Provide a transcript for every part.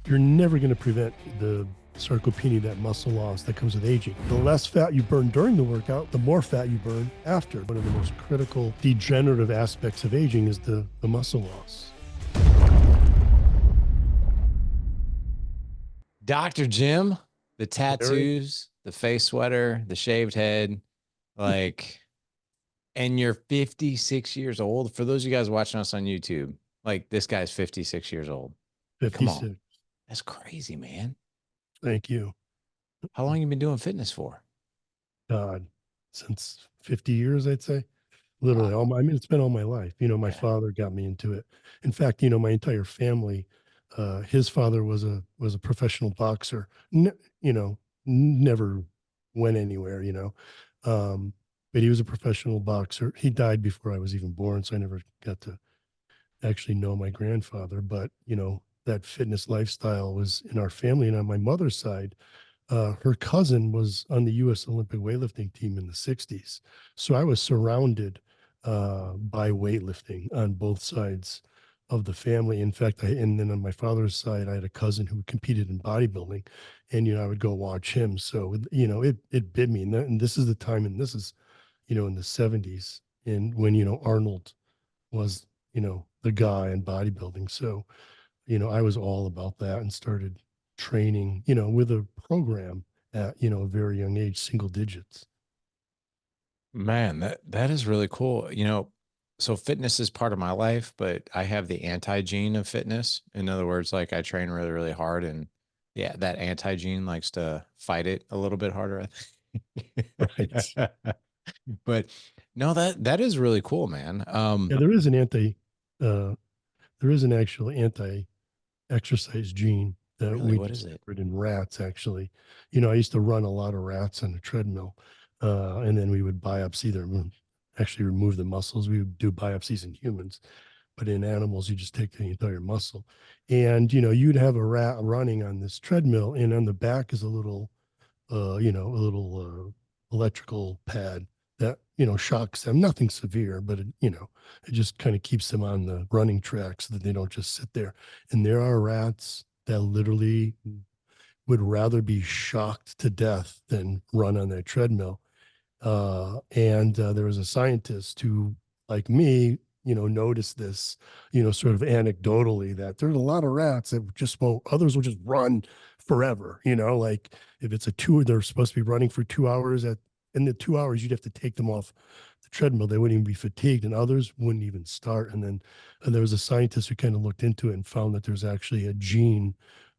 you're never going to prevent the sarcopenia, that muscle loss that comes with aging. The less fat you burn during the workout, the more fat you burn after. One of the most critical degenerative aspects of aging is the muscle loss. Dr. Jim, the tattoos, the face sweater, the shaved head, like, and you're 56 years old. For those of you guys watching us on YouTube, like this guy's 56 years old. 56. Come on. That's crazy, man. Thank you. How long you been doing fitness for? God, since 50 years, I'd say. Literally, I mean, it's been all my life. You know, my father got me into it. In fact, you know, my entire family, his father was a professional boxer. You know, never went anywhere. You know, but he was a professional boxer. He died before I was even born, so I never got to actually know my grandfather. But you know, that fitness lifestyle was in our family, and on my mother's side, her cousin was on the U.S. Olympic weightlifting team in the 60s. So I was surrounded by weightlifting on both sides of the family. In fact, and then on my father's side, I had a cousin who competed in bodybuilding, and, you know, I would go watch him. So, you know, it bit me. And this is the time, and this is, you know, in the 70s, and when, you know, Arnold was, you know, the guy in bodybuilding. So, you know, I was all about that and started training, you know, with a program at, you know, a very young age, single digits. Man, that is really cool. You know, so fitness is part of my life, but I have the anti-gene of fitness. In other words, like I train really, really hard, and yeah, that anti-gene likes to fight it a little bit harder, I think. Right. But no, that is really cool, man. Yeah, uh, there is an actual anti-exercise gene that Really, we what is it? discovered in rats, actually. You know, I used to run a lot of rats on a treadmill, and then we would biopsy them, actually remove the muscles. We would do biopsies in humans, but in animals, you just take the entire muscle. And, you know, you'd have a rat running on this treadmill, and on the back is a little, you know, a little electrical pad that, you know, shocks them. Nothing severe, but it, you know, it just kind of keeps them on the running track so that they don't just sit there. And there are rats that literally would rather be shocked to death than run on that treadmill. And there was a scientist who, like me, you know, noticed this, you know, sort of anecdotally, that there's a lot of rats that just won't, others will just run forever, you know, like if it's a two, they're supposed to be running for 2 hours in the 2 hours, you'd have to take them off the treadmill. They wouldn't even be fatigued, and others wouldn't even start. And then there was a scientist who kind of looked into it and found that there's actually a gene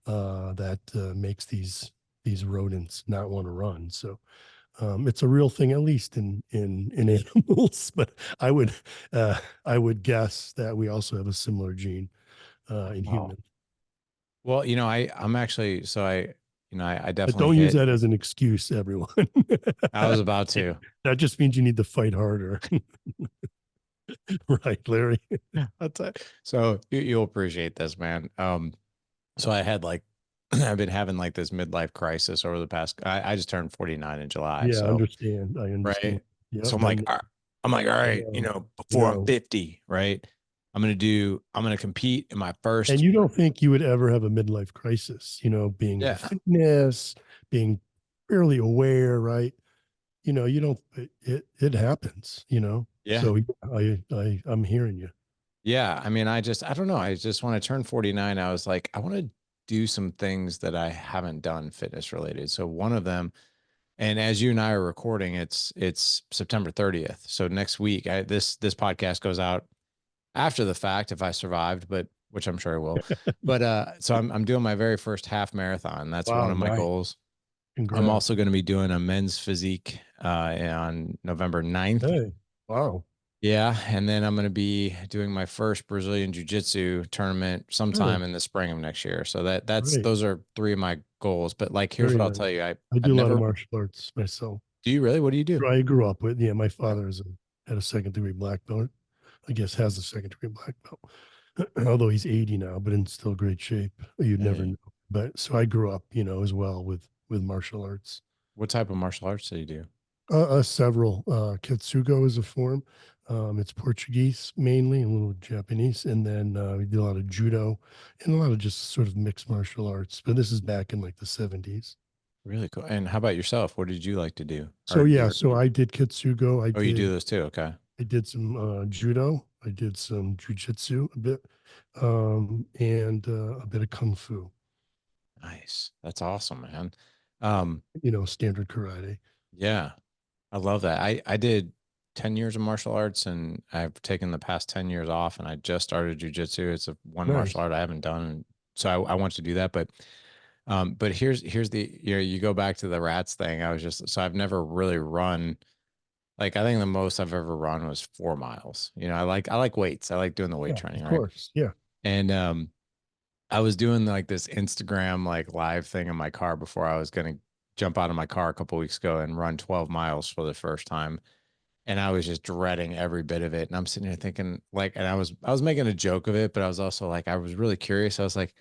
that makes these rodents not want to run. So it's a real thing, at least in animals. But I would guess that we also have a similar gene in Wow. humans. Well, you know, I'm actually, so I But definitely don't use hit. that as an excuse, everyone. I was about to. That just means you need to fight harder. Right, Larry? So you'll appreciate this, man. So I had like, I've been having like this midlife crisis over the past, I just turned 49 in July. Yeah, I So, understand. I understand. right. Yeah, So been I'm like, all there. I right, know. before I'm Yeah. 50, right. I'm going to compete in my And first. you don't think you would ever have a midlife crisis, you know, being into Yeah. fitness, being fairly aware, right? You know, you don't, it happens, you know? Yeah. So I'm hearing you. Yeah. I mean, I don't know. I just want to turn 49. I was like, I want to do some things that I haven't done fitness related. So one of them, and as you and I are recording, it's September 30th. So next week, this podcast goes out after the fact if I survived, but which I'm sure I will. But so I'm doing my very first half marathon. That's one Wow, of my nice. goals. I'm Congrats. also going to be doing a men's physique on November 9th. Hey, wow. Yeah, and then I'm going to be doing my first Brazilian Jiu-Jitsu tournament Good. sometime in the spring of next year. So that's Great. those are three of my goals. But like, here's Very what I'll nice. tell you. I I've do a lot of never. martial arts myself. Do you really? What do you do? I grew up with, yeah, my father had a second degree black belt. I guess has a second degree black belt, although he's 80 now, but in still great shape. You'd never Hey, know. But so I grew up, you know, as well with martial arts. what type of martial arts do you do? Several. Kitsugo is a form. It's Portuguese mainly, and a little Japanese, and then we did a lot of judo and a lot of just sort of mixed martial arts. But this is back in like the 70s. Really cool. And how about yourself? What did you like to do? So Or yeah, you're, so I did kitsugo. oh, you do those too. Okay. I did some judo. I did some jujitsu a bit, and a bit of kung fu. Nice. That's awesome, man. Um, Standard karate. yeah, I love that. I did 10 years of martial arts and I've taken the past 10 years off and I just started jujitsu. It's a one martial Nice. art I haven't done. So I want to do that. But here's the, you go back to the rats thing. So I've never really run. Like I think the most I've ever run was 4 miles. I like weights. I like doing the weight Yeah, training, of right? course. Yeah. And I was doing like this Instagram like live thing in my car before I was gonna jump out of my car a couple weeks ago and run 12 miles for the first time. And I was just dreading every bit of it. And I'm sitting here thinking like, and I was making a joke of it, but I was also like, I was really curious. I was like,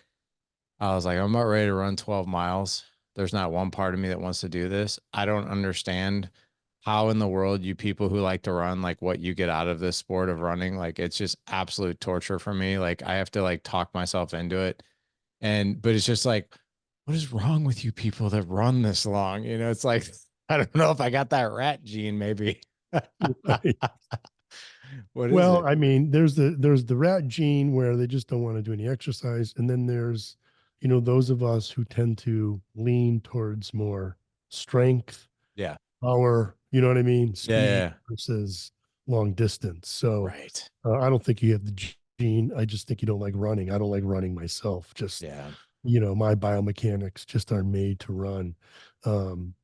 I'm about ready to run 12 miles. There's not one part of me that wants to do this. I don't understand how in the world you people who like to run, like what you get out of this sport of running. Like it's just absolute torture for me. Like I have to like talk myself into it. But it's just like, what is wrong with you people that run this long? It's like, I don't know if I got that rat gene, maybe. Right. What is Well, it? I mean, there's the rat gene where they just don't want to do any exercise, and then there's, those of us who tend to lean towards more strength, Yeah. power, you know what I mean, Yeah. speed Yeah. versus long distance. So Right. I don't think you have the gene. I just think you don't like running. I don't like running myself. Just, Yeah. my biomechanics just aren't made to run. Um,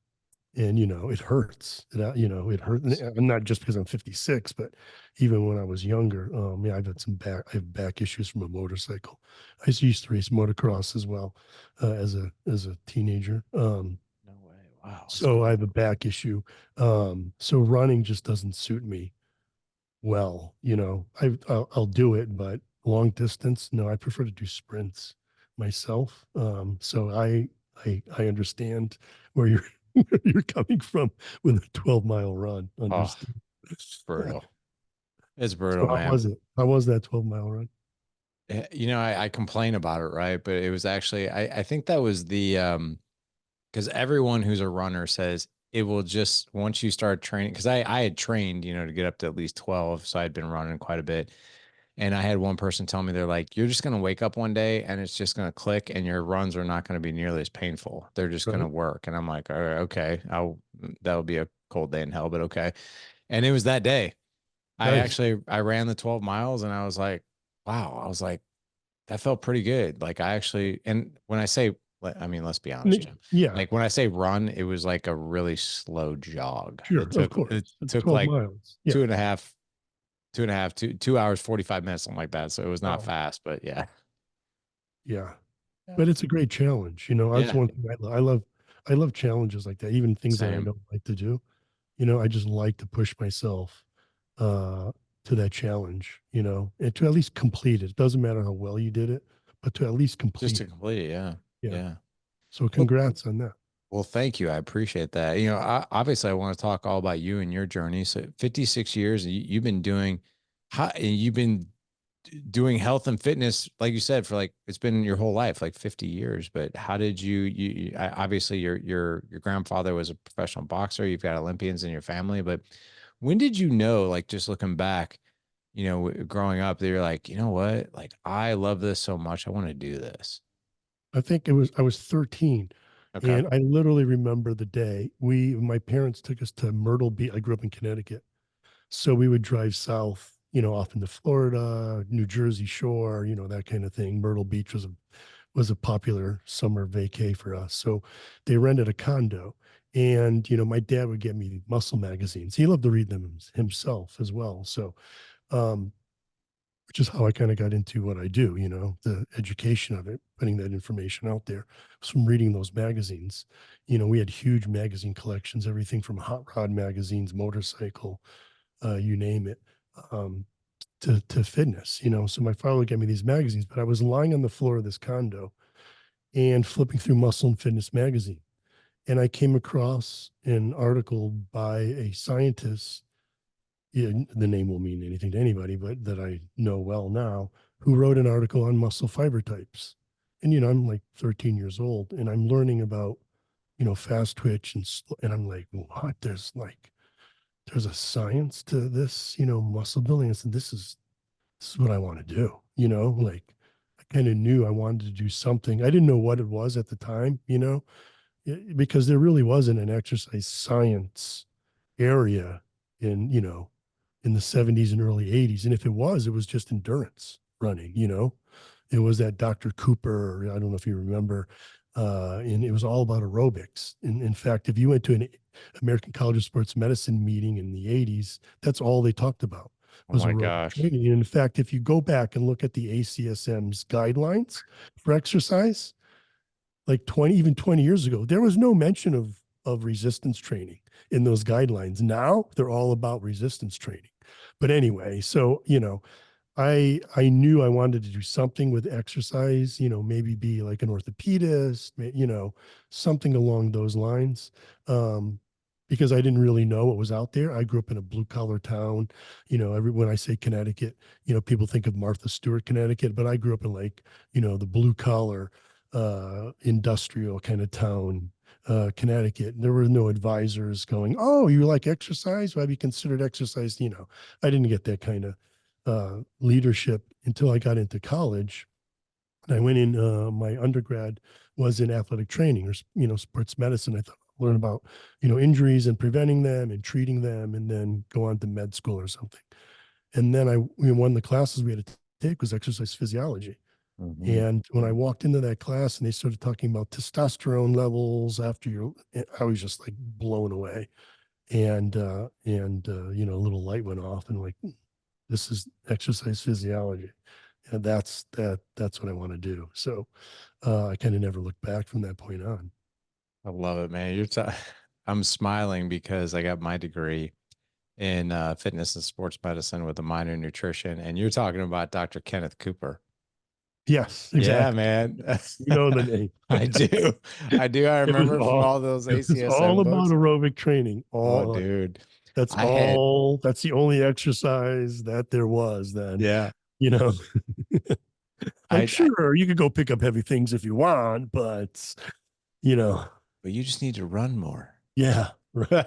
and it hurts. It hurt. And not just because I'm 56, but even when I was younger, yeah, I have back issues from a motorcycle. I used to race motocross as well, as a teenager. No way. Wow. That's So I cool. have a back issue. So running just doesn't suit me well. I'll do it, but long distance, no, I prefer to do sprints myself. So I understand where you're where you're coming from with a 12-mile run. Oh, Understand? brutal. It's So brutal, how man. was it? How was that 12-mile run? I complain about it, right? But it was actually, I think that was because everyone who's a runner says it will just, once you start training, because I had trained, to get up to at least 12. So I'd been running quite a bit. And I had one person tell me, they're like, you're just going to wake up one day and it's just going to click and your runs are not going to be nearly as painful. They're just going to Right. work. And I'm like, all right, okay, that'll be a cold day in hell, but okay. And it was that day. Nice. I ran the 12 miles and I was like, wow, I was like, that felt pretty good. Like and when I say, I mean, let's be honest, Jim. Yeah, Like when I say run, it was like a really slow jog. sure. It Of took, it course. It's took 12 like miles. Yeah. two and a half, 2 hours, 45 minutes, something like that. So it was not Wow. fast, but yeah. Yeah. Yeah. But it's a great challenge. That's Yeah. one thing I love challenges like that, even things that I Same. don't like to do. I just like to push myself uh to that challenge, and to at least complete it. It doesn't matter how well you did it, but to at least Just complete to it. complete it. Yeah. Yeah. Yeah. So Well, congrats on that. well, thank you. I appreciate that. Obviously, I want to talk all about you and your journey. So, 56 years, you've been doing, you've been doing health and fitness, like you said, for like it's been your whole life, like 50 years. But how did obviously your grandfather was a professional boxer. You've got Olympians in your family, but when did you know, like just looking back, growing up, that you're like, you know what, like I love this so much, I want to do this. I think I was 13, Okay. and I literally remember the day my parents took us to Myrtle Beach. I grew up in Connecticut. So we would drive south, off into Florida, New Jersey shore, that kind of thing. Myrtle Beach was a popular summer vacay for us. So they rented a condo, and my dad would get me muscle magazines. He loved to read them himself as well. So um, which is how I kind of got into what I do, the education of it, putting that information out there was from reading those magazines. We had huge magazine collections, everything from hot rod magazines, motorcycle, you name it, um, to fitness. So my father would get me these magazines, but I was lying on the floor of this condo and flipping through Muscle and Fitness magazine, and I came across an article by a scientist yeah, the name will mean anything to anybody, but that I know well now, who wrote an article on muscle fiber types. And, I'm like 13 years old and I'm learning about, fast twitch and I'm like, what? There's a science to this, muscle building. I said, this is what I want to do, like I kind of knew I wanted to do something. I didn't know what it was at the time, because there really wasn't an exercise science area in, in the 70s and early 80s. And if it was just endurance running, it was that Dr. Cooper, I don't know if you remember, and it was all about aerobics. In fact, if you went to an American College of Sports Medicine meeting in the 80s, that's all they talked about Oh was my aerobic gosh. training. And in fact, if you go back and look at the ACSM's guidelines for exercise, like 20 years ago, there was no mention of resistance training in those guidelines. Now they're all about resistance training. But anyway, so I knew I wanted to do something with exercise, maybe be like an orthopedist, something along those lines. Because I didn't really know what was out there. I grew up in a blue collar town. When I say Connecticut, people think of Martha Stewart, Connecticut, but I grew up in like, the blue collar, industrial kind of town, Connecticut. There were no advisors going, oh, you like exercise? Well, have you considered exercise? I didn't get that kind of leadership until I got into college. And I went in, my undergrad was in athletic training or, sports medicine. I thought I'd learn about, injuries and preventing them and treating them and then go on to med school or something. And then one of the classes we had to take was exercise physiology. Mhm. And when I walked into that class and they started talking about testosterone levels after I was just like blown away. A little light went off and like, this is exercise physiology. And that's what I want to do. So I kind of never looked back from that point on. I love it, man. I'm smiling because I got my degree in fitness and sports medicine with a minor in nutrition, and you're talking about Dr. Kenneth Cooper. Yes, Yeah, exactly. man. You know the name. I do. I do. I It was remember from all all those it was all ACSM about books. aerobic training. Oh, All dude. that's I had, all that's the only exercise that there was then, yeah. you know. Like I sure, you could go pick up heavy things if you want, but you know, but you just need to run more. yeah. Right.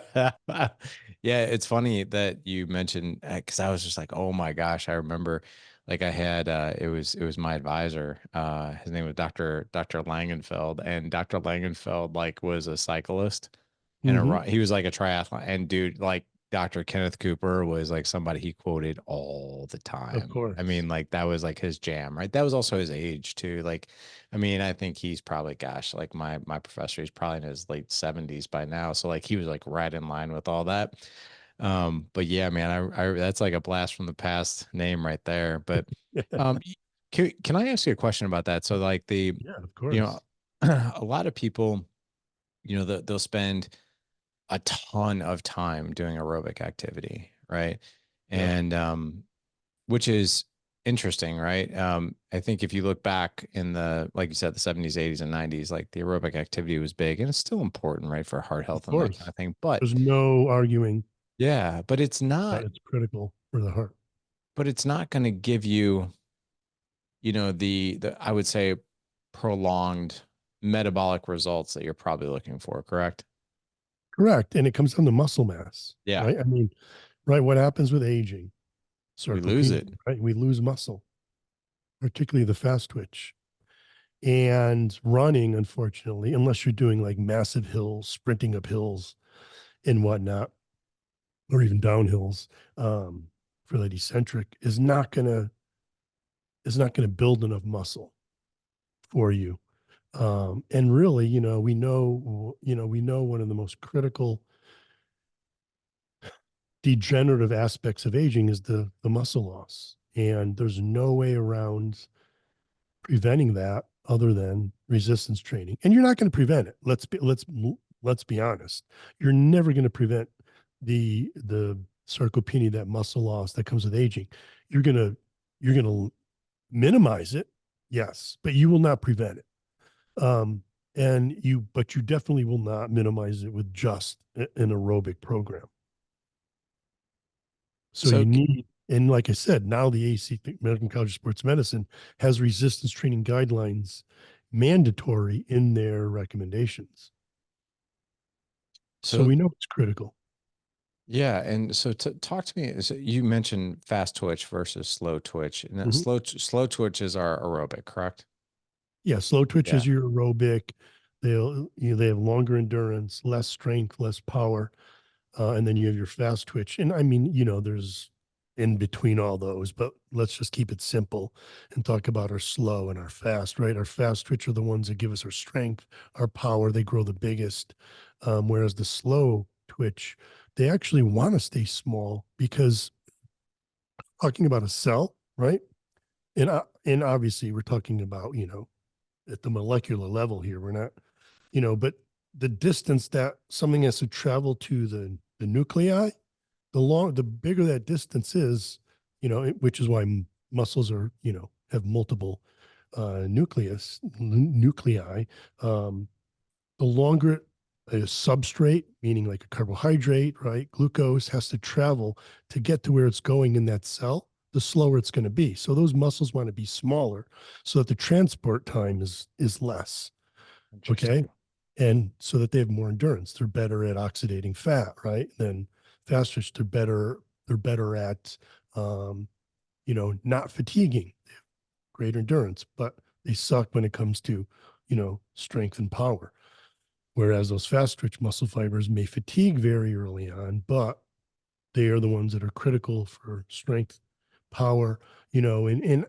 Yeah, it's funny that you mentioned because I was just like, oh my gosh, I remember like I had it was my advisor. His name was Dr. Langenfeld, and Dr. Langenfeld like was a cyclist and Hmm. he was like a triathlon and dude like Dr. Kenneth Cooper was like somebody he quoted all the Of time. I course. mean, like that was like his jam, right? That was also his age too. Like I mean, I think he's probably, gosh, like my professor, he's probably in his late 70s by now. So like he was like right in line with all that. But yeah, man, I that's like a blast from the past name right there. But um, can I ask you a question about that? So like Yeah, of you know, course. a lot of people, they'll spend a ton of time doing aerobic activity, right? Yep. And which is interesting, right? I think if you look back in like you said, the 70s, 80s, and 90s, like the aerobic activity was big and it's still important, right, for heart Of health and that kind course. of thing. But There's no arguing yeah, that it's critical for the heart. but it's not going to give you, the I would say prolonged metabolic results that you're probably looking for, correct? Correct. And it comes down to muscle mass, Yeah, right? I mean, right, what happens with aging? we lose Sarcopenia, it. right? We lose muscle, particularly the fast twitch. And running, unfortunately, unless you're doing like massive hills, sprinting up hills and whatnot, or even downhills, for that eccentric, is not gonna build enough muscle for you. And really, we know one of the most critical degenerative aspects of aging is the muscle loss. And there's no way around preventing that other than resistance training. And you're not going to prevent it. Let's be honest. You're never going to prevent the sarcopenia, that muscle loss that comes with aging. You're going to minimize it, yes, but you will not prevent it. But you definitely will not minimize it with just an aerobic program. So So you need, and like I said, now the AC, the American College of Sports Medicine, has resistance training guidelines mandatory in their recommendations. So so we know it's critical. yeah, and so talk to me. So you mentioned fast twitch versus slow twitch, and that Mhm. slow twitch is our aerobic, correct? Yeah, slow twitch Yeah. is your aerobic. They have longer endurance, less strength, less power, and then you have your fast twitch. And I mean, there's in between all those, but let's just keep it simple and talk about our slow and our fast. Right, our fast twitch are the ones that give us our strength, our power. They grow the biggest, whereas the slow twitch, they actually want to stay small because talking about a cell, right? And obviously we're talking about at the molecular level here. We're not, but the distance that something has to travel to the nuclei, the bigger that distance is, which is why muscles are, have multiple nuclei. Um, the longer a substrate, meaning like a carbohydrate, right, glucose has to travel to get to where it's going in that cell, the slower it's going to be. So those muscles want to be smaller so that the transport time is less. Okay. Interesting. And so that they have more endurance. They're better at oxidating fat, right? Then fasters, they're better at not fatiguing, greater endurance, but they suck when it comes to, strength and power. Whereas those fast twitch muscle fibers may fatigue very early on, but they are the ones that are critical for strength, power, and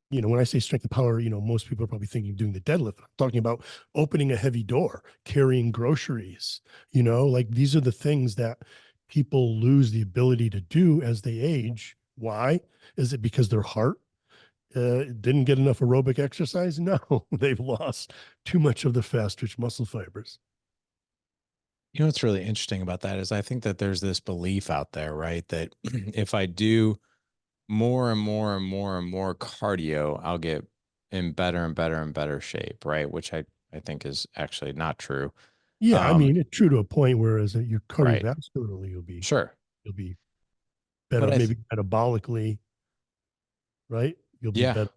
when I say strength and power, most people are probably thinking doing the deadlift. I'm talking about opening a heavy door, carrying groceries, like these are the things that people lose the ability to do as they age. Why? Is it because their heart didn't get enough aerobic exercise? No, they've lost too much of the fast twitch muscle fibers. You know what's really interesting about that is I think that there's this belief out there, right? That if I do more and more and more and more cardio, I'll get in better and better and better shape, right? Which I think is actually not true. Yeah, I Um, mean, it's true to a point, whereas your right. cardiovascularly Sure. you'll be But better, maybe metabolically, right? You'll be yeah, better.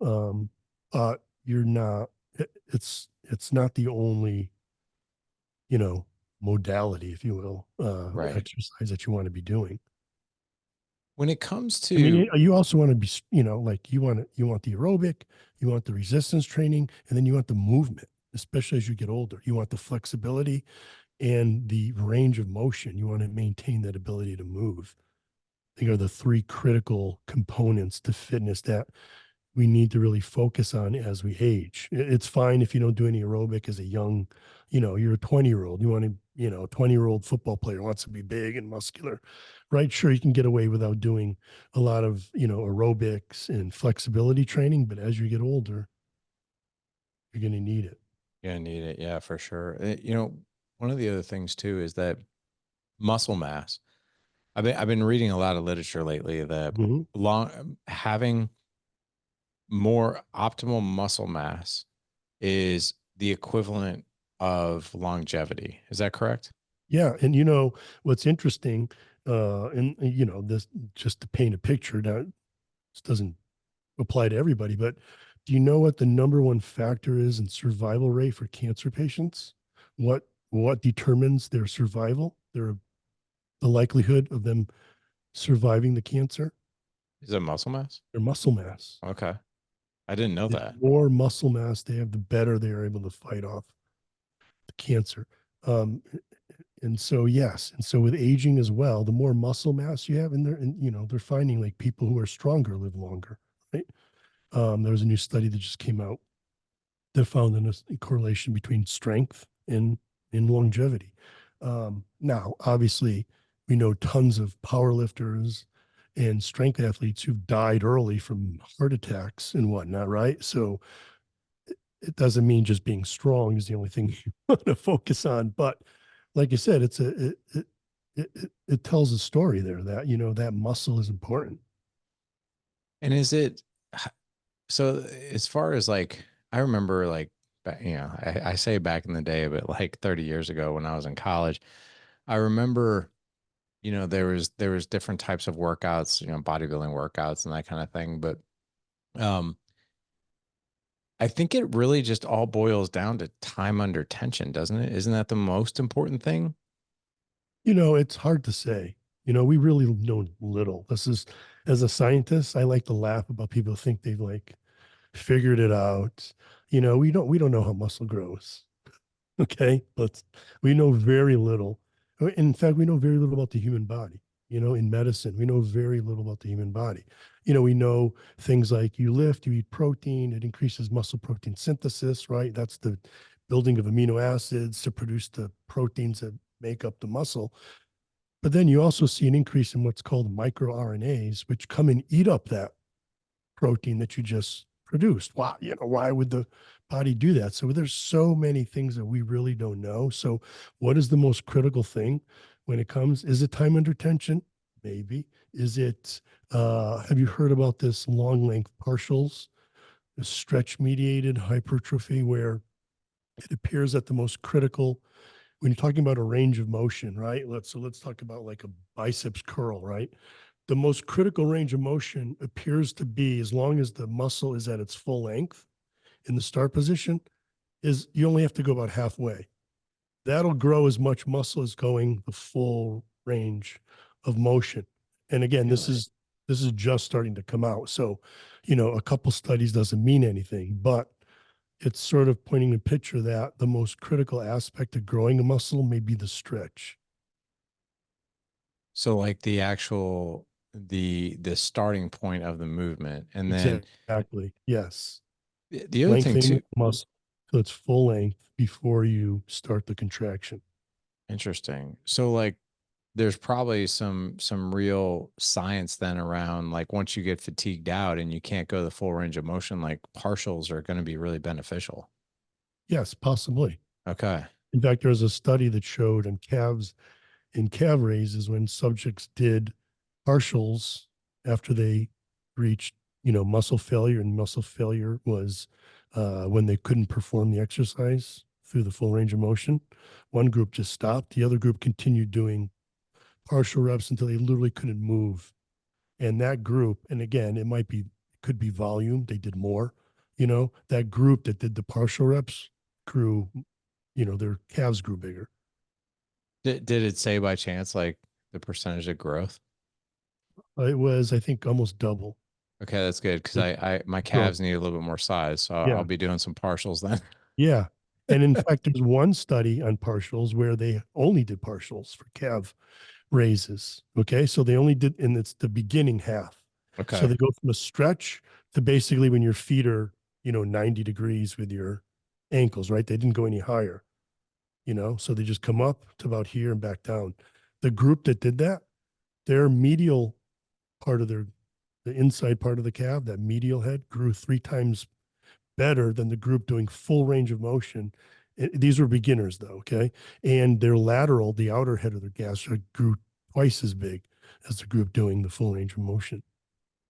Um, you're not. It's not the only you know modality, if you will, right. exercise that you want to be doing. When it comes I mean, to you also want to be, like you want the aerobic, you want the resistance training, and then you want the movement, especially as you get older. You want the flexibility and the range of motion. You want to maintain that ability to move. I think are the three critical components to fitness that we need to really focus on as we age. It's fine if you don't do any aerobic as a young, you're a 20-year-old. You want to, a 20-year-old football player wants to be big and muscular, right? Sure, you can get away without doing a lot of, aerobics and flexibility training, but as you get older, you're going to need it. yeah, need it, yeah, for sure. One of the other things too is that muscle mass. I've been reading a lot of literature lately that Mhm. long having more optimal muscle mass is the equivalent of longevity. Is that correct? Yeah. And what's interesting, and this just to paint a picture that this doesn't apply to everybody, but do you know what the number one factor is in survival rate for cancer patients? What determines their survival, the likelihood of them surviving the cancer? Is it muscle mass? Their muscle mass. Okay. I didn't know The that. more muscle mass they have, the better they are able to fight off the cancer. Um, and so yes, and so with aging as well, the more muscle mass you have, and they're finding like people who are stronger live longer, right? There was a new study that just came out that found a correlation between strength and longevity. Now, obviously, we know tons of power lifters and strength athletes who've died early from heart attacks and whatnot, right? So it doesn't mean just being strong is the only thing you want to focus on. But like I said, it tells a story there that that muscle is important. And is it so as far as like I remember like I say back in the day, but like 30 years ago when I was in college, I remember there was different types of workouts, bodybuilding workouts and that kind of thing. But um, I think it really just all boils down to time under tension, doesn't it? Isn't that the most important thing? It's hard to say. We really know little. This is, as a scientist, I like to laugh about people who think they've like figured it out. We don't know how muscle grows. Okay, we know very little. In fact, we know very little about the human body. In medicine, we know very little about the human body. We know things like you lift, you eat protein, it increases muscle protein synthesis, right? That's the building of amino acids to produce the proteins that make up the muscle. But then you also see an increase in what's called microRNAs, which come and eat up that protein that you just produced. Why would the body do that? So there's so many things that we really don't know. So what is the most critical thing when it comes? Is it time under tension? Maybe. Is it, have you heard about this long length partials, the stretch mediated hypertrophy, where it appears that the most critical when you're talking about a range of motion, right? Let's talk about like a biceps curl, right? The most critical range of motion appears to be as long as the muscle is at its full length in the start position, is you only have to go about halfway. That'll grow as much muscle as going the full range of motion. And again, Really? this is just starting to come out. So, a couple studies doesn't mean anything, but it's sort of pointing the picture that the most critical aspect of growing a muscle may be the stretch. So like the starting point of the movement. And then Exactly. Yes. the other thing Lengthening too, the muscle to its full length before you start the contraction. interesting. So like there's probably some real science then around like once you get fatigued out and you can't go the full range of motion, like partials are going to be really beneficial. Yes, possibly. Okay. In fact, there was a study that showed in calf raises when subjects did partials after they reached, muscle failure, and muscle failure was when they couldn't perform the exercise through the full range of motion. One group just stopped. The other group continued doing partial reps until they literally couldn't move. And that group, and again, could be volume. They did more. That group that did the partial reps grew, their calves grew bigger. Did it say by chance like the percentage of growth? It was, I think, almost double Okay, that's good because the I my growth. calves need a little bit more size, so I'll Yeah. be doing some partials then. Yeah. And in fact, there's one study on partials where they only did partials for calf raises. Okay. So they only did, and it's the beginning half. So Okay. they go from a stretch to basically when your feet are, 90 degrees with your ankles, right? They didn't go any higher, so they just come up to about here and back down. The group that did that, their medial part of the inside part of the calf, that medial head grew 3 times better than the group doing full range of motion. These were beginners though, okay? And their lateral, the outer head of their gastric grew twice as big as the group doing the full range of motion,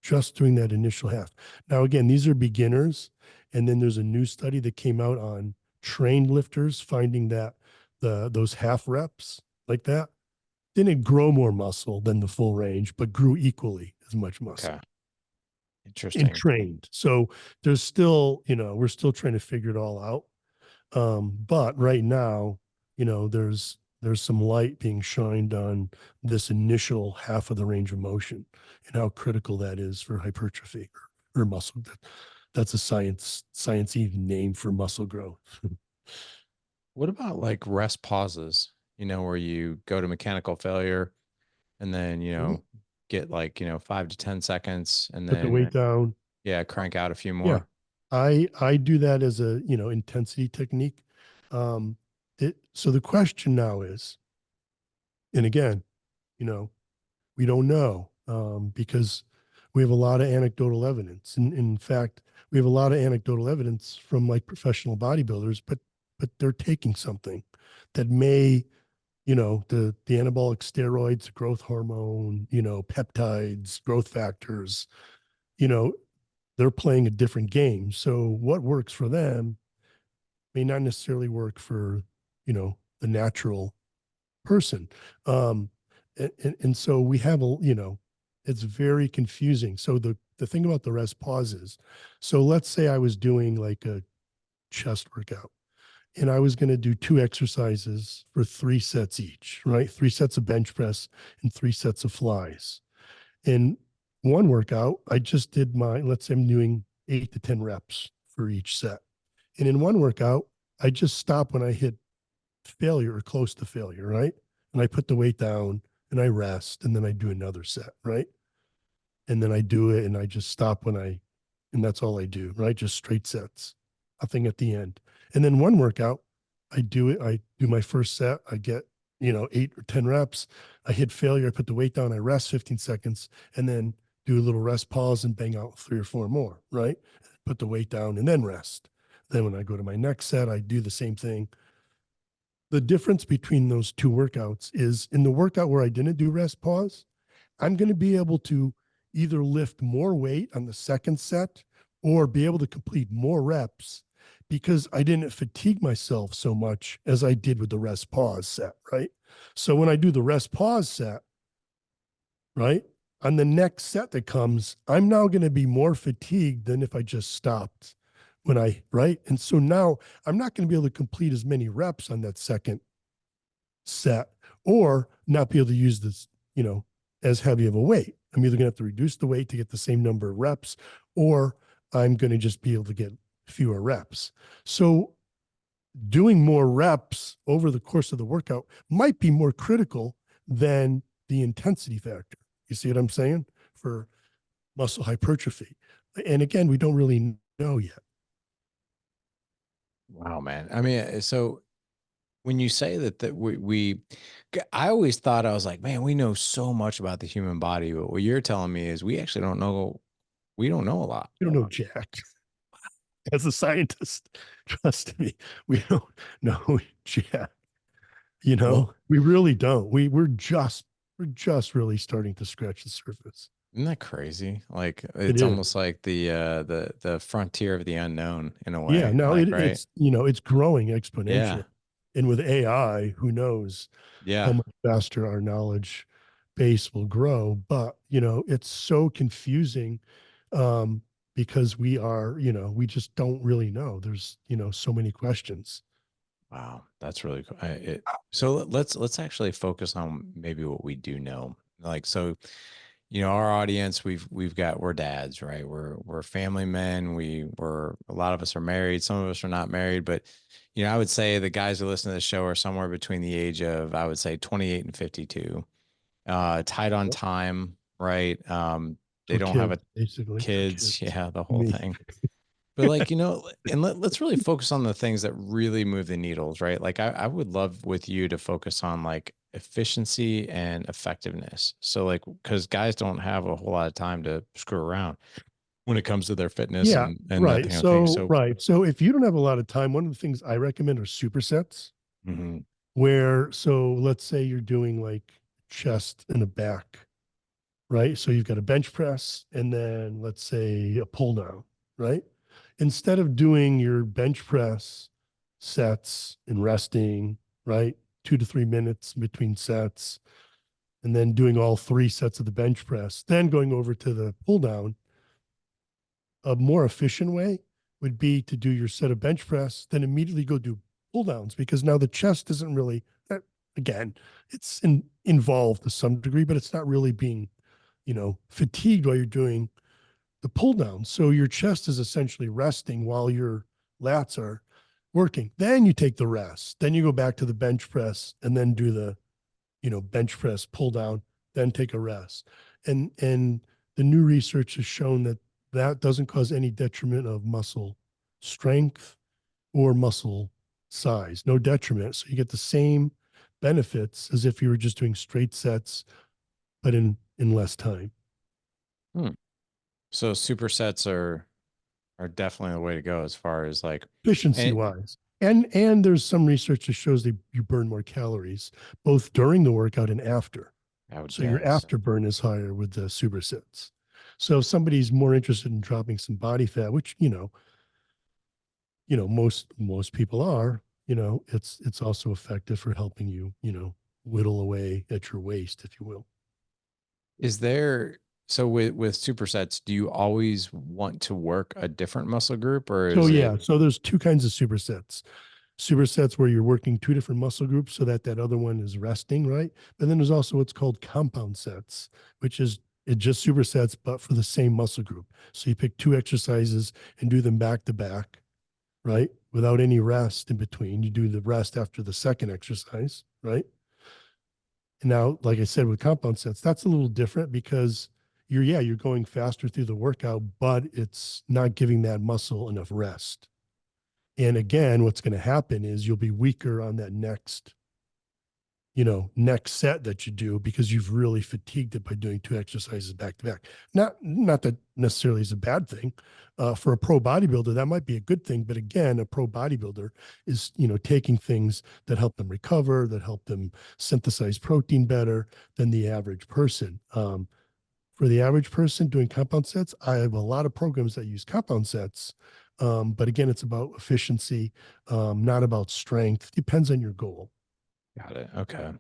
just doing that initial half. Now, again, these are beginners. And then there's a new study that came out on trained lifters finding that those half reps like that didn't grow more muscle than the full range, but grew equally as much muscle Okay. in Interesting. trained. So there's still, we're still trying to figure it all out. But right now, there's some light being shined on this initial half of the range of motion and how critical that is for hypertrophy or muscle. That's a sciencey name for muscle growth. What about like rest pauses, where you go to mechanical failure and then, get like, 5 to 10 seconds and Put the weight then, down. yeah, crank out a few Yeah. more. I do that as a, intensity technique. Um, so the question now is, and again, you know, we don't know because we have a lot of anecdotal evidence. And in fact, we have a lot of anecdotal evidence from like professional bodybuilders, but they're taking something that may, the anabolic steroids, growth hormone, peptides, growth factors, you know, they're playing a different game. So what works for them may not necessarily work for, the natural person. And so we have a, it's very confusing. So the thing about the rest pauses. So let's say I was doing like a chest workout and I was going to do 2 exercises for 3 sets each, right? 3 sets of bench press and 3 sets of flies. In one workout, I just did let's say I'm doing 8 to 10 reps for each set. And in one workout, I just stop when I hit failure or close to failure, right? And I put the weight down and I rest and then I do another set, right? And then I do it and I just stop and that's all I do, right? Just straight sets, nothing at the end. And then one workout, I do my first set, I get, 8 or 10 reps, I hit failure, I put the weight down, I rest 15 seconds, and then do a little rest pause and bang out 3 or 4 more, right? Put the weight down and then rest. Then when I go to my next set, I do the same thing. The difference between those two workouts is in the workout where I didn't do rest pause, I'm going to be able to either lift more weight on the second set or be able to complete more reps because I didn't fatigue myself so much as I did with the rest pause set, right? So when I do the rest pause set, right, on the next set that comes, I'm now going to be more fatigued than if I just stopped right? And so now I'm not going to be able to complete as many reps on that second set or not be able to use this, as heavy of a weight. I'm either going to have to reduce the weight to get the same number of reps, or I'm going to just be able to get fewer reps. So doing more reps over the course of the workout might be more critical than the intensity factor. You see what I'm saying? For muscle hypertrophy. And again, we don't really know yet. Wow, man. I mean, so when you say that I always thought, I was like, man, we know so much about the human body, but what you're telling me is we actually don't know. We don't know a lot. We don't know jack. As a scientist, trust me, we don't know jack. Well, We really don't. We're just really starting to scratch the surface. isn't that crazy? Like It it's is. almost like the frontier of the unknown in a Yeah, way. no, Like, right? it's growing Yeah. exponentially. And with AI, who knows how Yeah. much faster our knowledge base will grow. But, it's so confusing um, because we just don't really know. There's, so many questions. Wow. That's really cool. So let's actually focus on maybe what we do know. Like, so, our audience, we're dads, right? We're family men. We're a lot of us are married. Some of us are not married, but I would say the guys who listen to the show are somewhere between the age of, I would say, 28 and 52. Tight on time, right? They For don't have kids, a basically, for kids. kids. Yeah, the whole Me. thing. But like, and let's really focus on the things that really move the needles, right? Like I would love with you to focus on like efficiency and effectiveness. So like, because guys don't have a whole lot of time to screw around when it comes to their fitness Yeah, and that right. kind of thing. So, So, right. So if you don't have a lot of time, one of the things I recommend are supersets mhm. so let's say you're doing like chest and a back, right? So you've got a bench press and then let's say a pull down, right? Instead of doing your bench press sets and resting, right? 2 to 3 minutes between sets, and then doing all 3 sets of the bench press, then going over to the pull down, a more efficient way would be to do your set of bench press, then immediately go do pull downs because now the chest isn't really, again, it's involved to some degree, but it's not really being, fatigued while you're doing the pull down. So your chest is essentially resting while your lats are working. Then you take the rest. Then you go back to the bench press and then do the, bench press pull down, then take a rest. And the new research has shown that that doesn't cause any detriment of muscle strength or muscle size, no detriment. So you get the same benefits as if you were just doing straight sets, but in less time. Hmm. So supersets are definitely the way to go as far as like, Efficiency and wise. And there's some research that shows that you burn more calories both during the workout and after. I would So your guess. afterburn is higher with the supersets. So if somebody's more interested in dropping some body fat, which most people are, it's also effective for helping you, whittle away at your waist, if you will. Is there, so with supersets, do you always want to work a different muscle group, or So is it yeah, so there's two kinds of supersets. Supersets where you're working two different muscle groups so that that other one is resting, right? But then there's also what's called compound sets, which is it just supersets, but for the same muscle group. So you pick two exercises and do them back to back, right? Without any rest in between. You do the rest after the second exercise, right? And now, like I said, with compound sets, that's a little different because you're going faster through the workout, but it's not giving that muscle enough rest. And again, what's going to happen is you'll be weaker on that next set that you do because you've really fatigued it by doing two exercises back to back. Not that necessarily is a bad thing. For a pro bodybuilder, that might be a good thing. But again, a pro bodybuilder is, taking things that help them recover, that help them synthesize protein better than the average person. For the average person doing compound sets, I have a lot of programs that use compound sets. But again, it's about efficiency, not about strength. Depends on your goal. got it? Okay.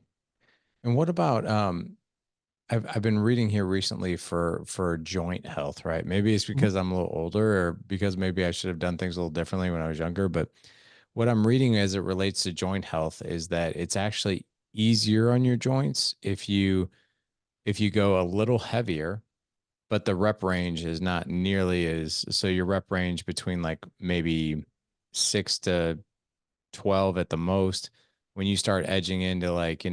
And what about I've been reading here recently for joint health, right? Maybe it's Mhm. because I'm a little older, or because maybe I should have done things a little differently when I was younger, but what I'm reading as it relates to joint health is that it's actually easier on your joints if you go a little heavier, but the rep range is not nearly as, so your rep range between like maybe 6 to 12 at the most. When you start edging into like,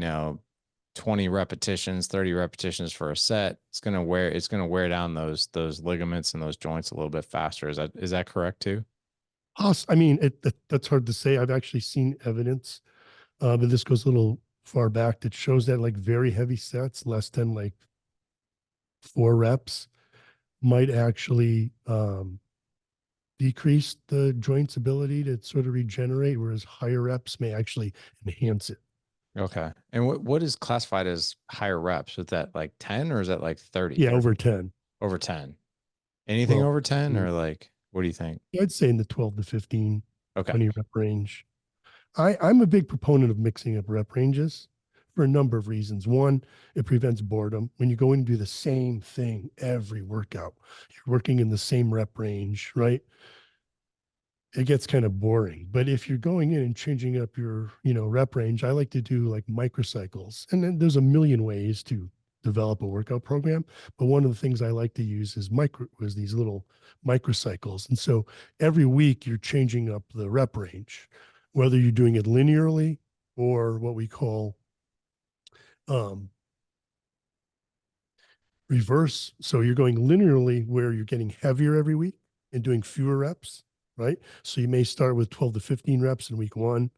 20 repetitions, 30 repetitions for a set, it's going to wear down those ligaments and those joints a little bit faster. Is that correct too? I mean, that's hard to say. I've actually seen evidence, but this goes a little far back that shows that like very heavy sets, less than like 4 reps, might actually decrease the joint's ability to sort of regenerate, whereas higher reps may actually enhance it. Okay. And what is classified as higher reps? Is that like 10 or is that like 30? Yeah, over 10, Over 10. Anything 12, over 10, 15. or like, what do you think? Yeah, I'd say in the 12 to 15, Okay. 20 rep range. I'm a big proponent of mixing up rep ranges for a number of reasons. One, it prevents boredom. When you go in and do the same thing every workout, you're working in the same rep range, right? It gets kind of boring. But if you're going in and changing up your, rep range, I like to do like microcycles. And then there's a million ways to develop a workout program. But one of the things I like to use is these little microcycles. And so every week you're changing up the rep range, whether you're doing it linearly or what we call um, reverse. So you're going linearly where you're getting heavier every week and doing fewer reps, right? So you may start with 12 to 15 reps in week one.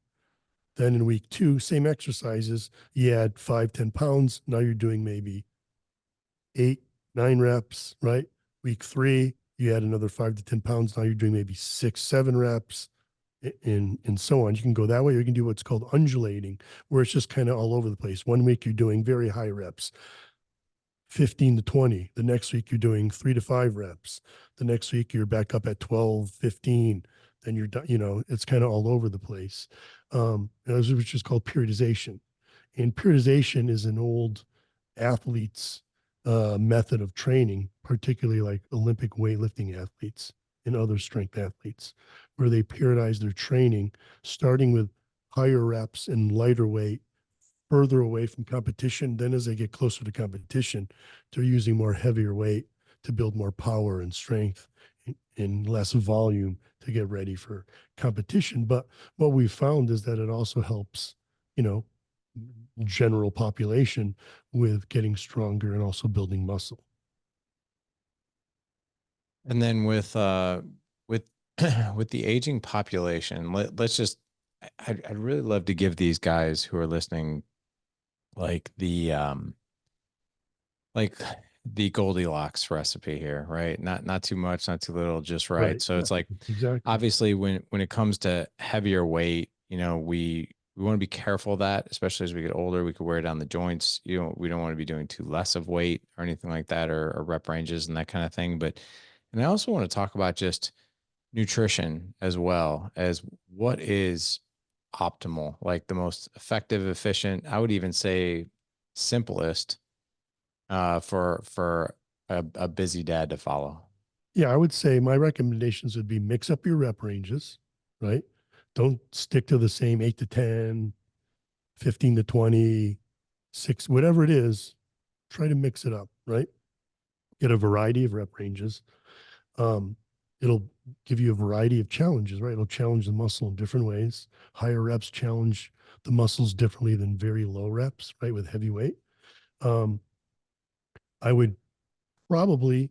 Then in week two, same exercises, you add 5, 10 pounds. Now you're doing maybe 8, 9 reps, right? Week three, you add another 5 to 10 pounds. Now you're doing maybe 6, 7 reps and so on. You can go that way, or you can do what's called undulating, where it's just kind of all over the place. One week you're doing very high reps, 15 to 20. The next week you're doing 3 to 5 reps. The next week you're back up at 12, 15. Then you're done, it's kind of all over the place. Which is called periodization. And periodization is an old athlete's method of training, particularly like Olympic weightlifting athletes and other strength athletes, where they periodize their training, starting with higher reps and lighter weight further away from competition. Then as they get closer to competition, they're using more heavier weight to build more power and strength in less volume to get ready for competition. But what we've found is that it also helps, you know, general population with getting stronger and also building muscle. And then with with the aging population, let's just I'd really love to give these guys who are listening like like the Goldilocks recipe here, right? Not too much, not too little, just right. Right. So Yeah, it's like exactly. obviously when it comes to heavier weight, we want to be careful of that, especially as we get older. We could wear down the joints. We don't want to be doing too less of weight or anything like that, or rep ranges and that kind of thing. But and I also want to talk about just nutrition as well as what is optimal, like the most effective, efficient, I would even say simplest for a busy dad to follow? Yeah, I would say my recommendations would be mix up your rep ranges, right? Don't stick to the same 8 to 10, 15 to 20, 6, whatever it is. Try to mix it up, right? Get a variety of rep ranges. Um, it'll give you a variety of challenges, right? It'll challenge the muscle in different ways. Higher reps challenge the muscles differently than very low reps, right? With heavy weight. Um, I would probably,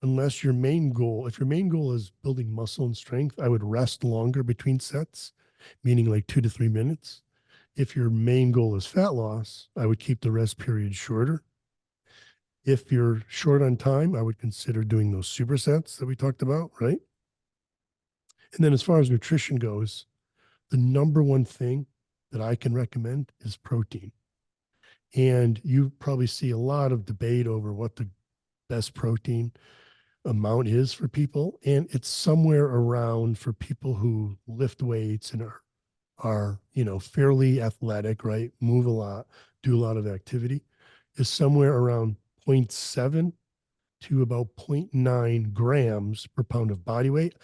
unless your main goal, if your main goal is building muscle and strength, I would rest longer between sets, meaning like 2 to 3 minutes. If your main goal is fat loss, I would keep the rest period shorter. If you're short on time, I would consider doing those supersets that we talked about, right? And then as far as nutrition goes, the number one thing that I can recommend is protein. And you probably see a lot of debate over what the best protein amount is for people. And it's somewhere around, for people who lift weights and are fairly athletic, right? Move a lot, do a lot of activity, is somewhere around zero point 0.7 to about 0.9 grams per pound of body weight.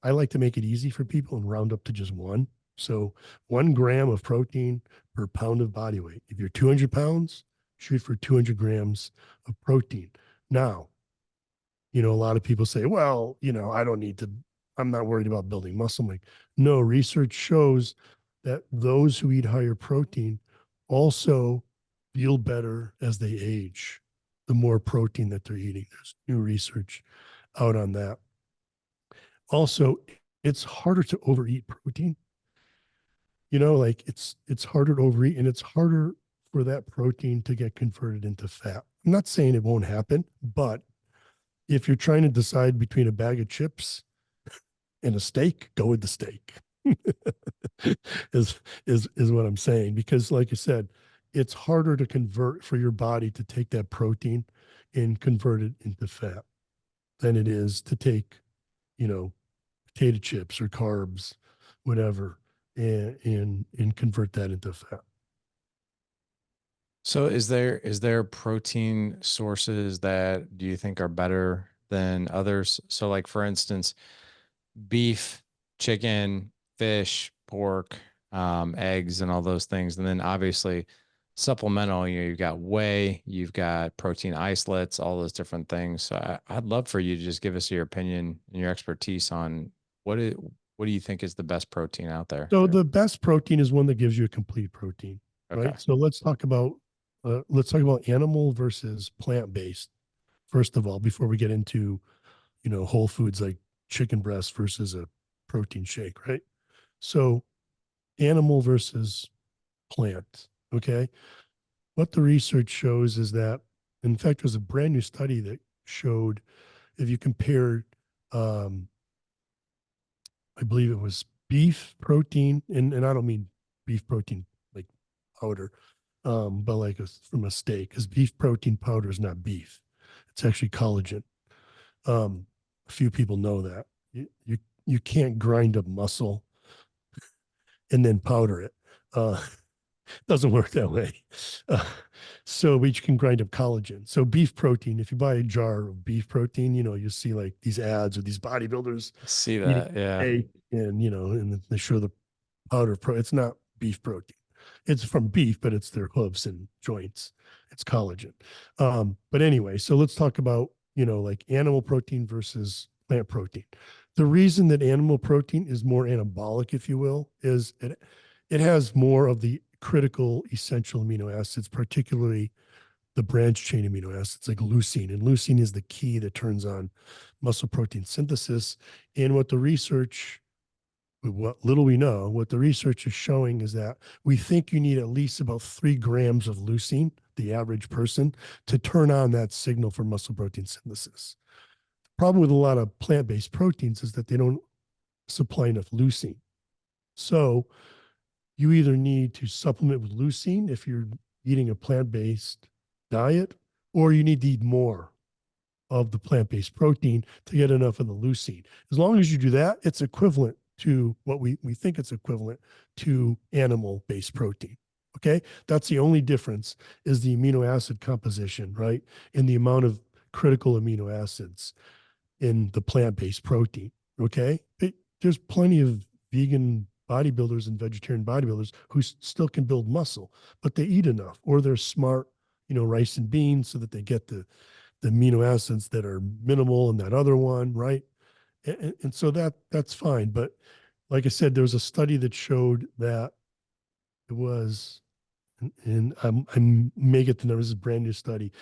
I like to make it easy for people and round up to just one. So 1 gram of protein per pound of body weight. If you're 200 pounds, shoot for 200 grams of protein. Now, a lot of people say, well, I don't need to, I'm not worried about building muscle. I'm like, no, research shows that those who eat higher protein also feel better as they age, the more protein that they're eating. There's new research out on that. Also, it's harder to overeat protein. Like it's harder to overeat, and it's harder for that protein to get converted into fat. I'm not saying it won't happen, but if you're trying to decide between a bag of chips and a steak, go with the steak. is what I'm saying. Because like I said, it's harder to convert, for your body to take that protein and convert it into fat, than it is to take, you know, potato chips or carbs, whatever, and convert that into fat. So is there protein sources that do you think are better than others? So like for instance, beef, chicken, fish, pork, eggs, and all those things. And then obviously supplemental, you've got whey, you've got protein isolates, all those different things. So I'd love for you to just give us your opinion and your expertise on what do you think is the best protein out there? So the best protein is one that gives you a complete protein, Okay. right? So let's talk about animal versus plant-based. First of all, before we get into, whole foods like chicken breast versus a protein shake, right? So animal versus plant, okay? What the research shows is that, in fact, there's a brand new study that showed, if you compared, um, I believe it was beef protein, and I don't mean beef protein like powder, but like from a steak, because beef protein powder is not beef. It's actually collagen. A few people know that. You can't grind up muscle and then powder it. Doesn't work that way. Uh, so we can grind up collagen. So beef protein, if you buy a jar of beef protein, you see like these ads of these bodybuilders I see eating that. Yeah. steak, and they show the powder pro. It's not beef protein. It's from beef, but it's their hooves and joints. It's collagen. But anyway, so let's talk about, like animal protein versus plant protein. The reason that animal protein is more anabolic, if you will, is it has more of the critical essential amino acids, particularly the branch chain amino acids like leucine. And leucine is the key that turns on muscle protein synthesis. And what little we know, what the research is showing is that we think you need at least about 3 grams of leucine, the average person, to turn on that signal for muscle protein synthesis. The problem with a lot of plant-based proteins is that they don't supply enough leucine. So you either need to supplement with leucine if you're eating a plant-based diet, or you need to eat more of the plant-based protein to get enough of the leucine. As long as you do that, it's equivalent to what we think it's equivalent to animal-based protein. Okay, that's the only difference, is the amino acid composition, right? And the amount of critical amino acids in the plant-based protein. Okay, there's plenty of vegan bodybuilders and vegetarian bodybuilders who still can build muscle, but they eat enough, or they're smart, rice and beans, so that they get the amino acids that are minimal in that other one, right? And so that's fine. But like I said, there was a study that showed that it was, and I may get the numbers, this is a brand new study,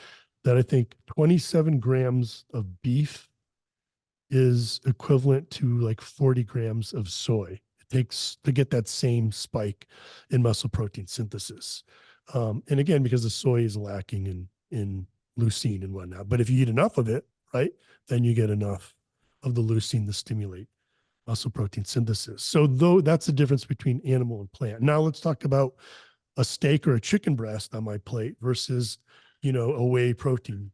that I think 27 grams of beef is equivalent to like 40 grams of soy. It takes to get that same spike in muscle protein synthesis. And again, because the soy is lacking in leucine and whatnot. But if you eat enough of it, right, then you get enough of the leucine to stimulate muscle protein synthesis. So though that's the difference between animal and plant. Now let's talk about a steak or a chicken breast on my plate versus, a whey protein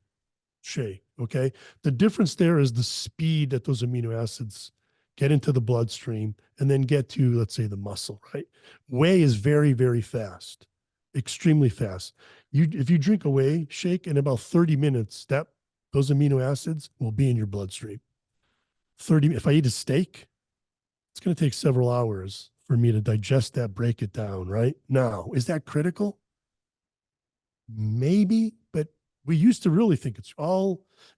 shake. Okay. The difference there is the speed that those amino acids get into the bloodstream and then get to, let's say, the muscle, right? Whey is very, very fast, extremely fast. If you drink a whey shake, in about 30 minutes, those amino acids will be in your bloodstream. If I eat a steak, it's going to take several hours for me to digest that, break it down, right? Now, is that critical? Maybe, but we used to really think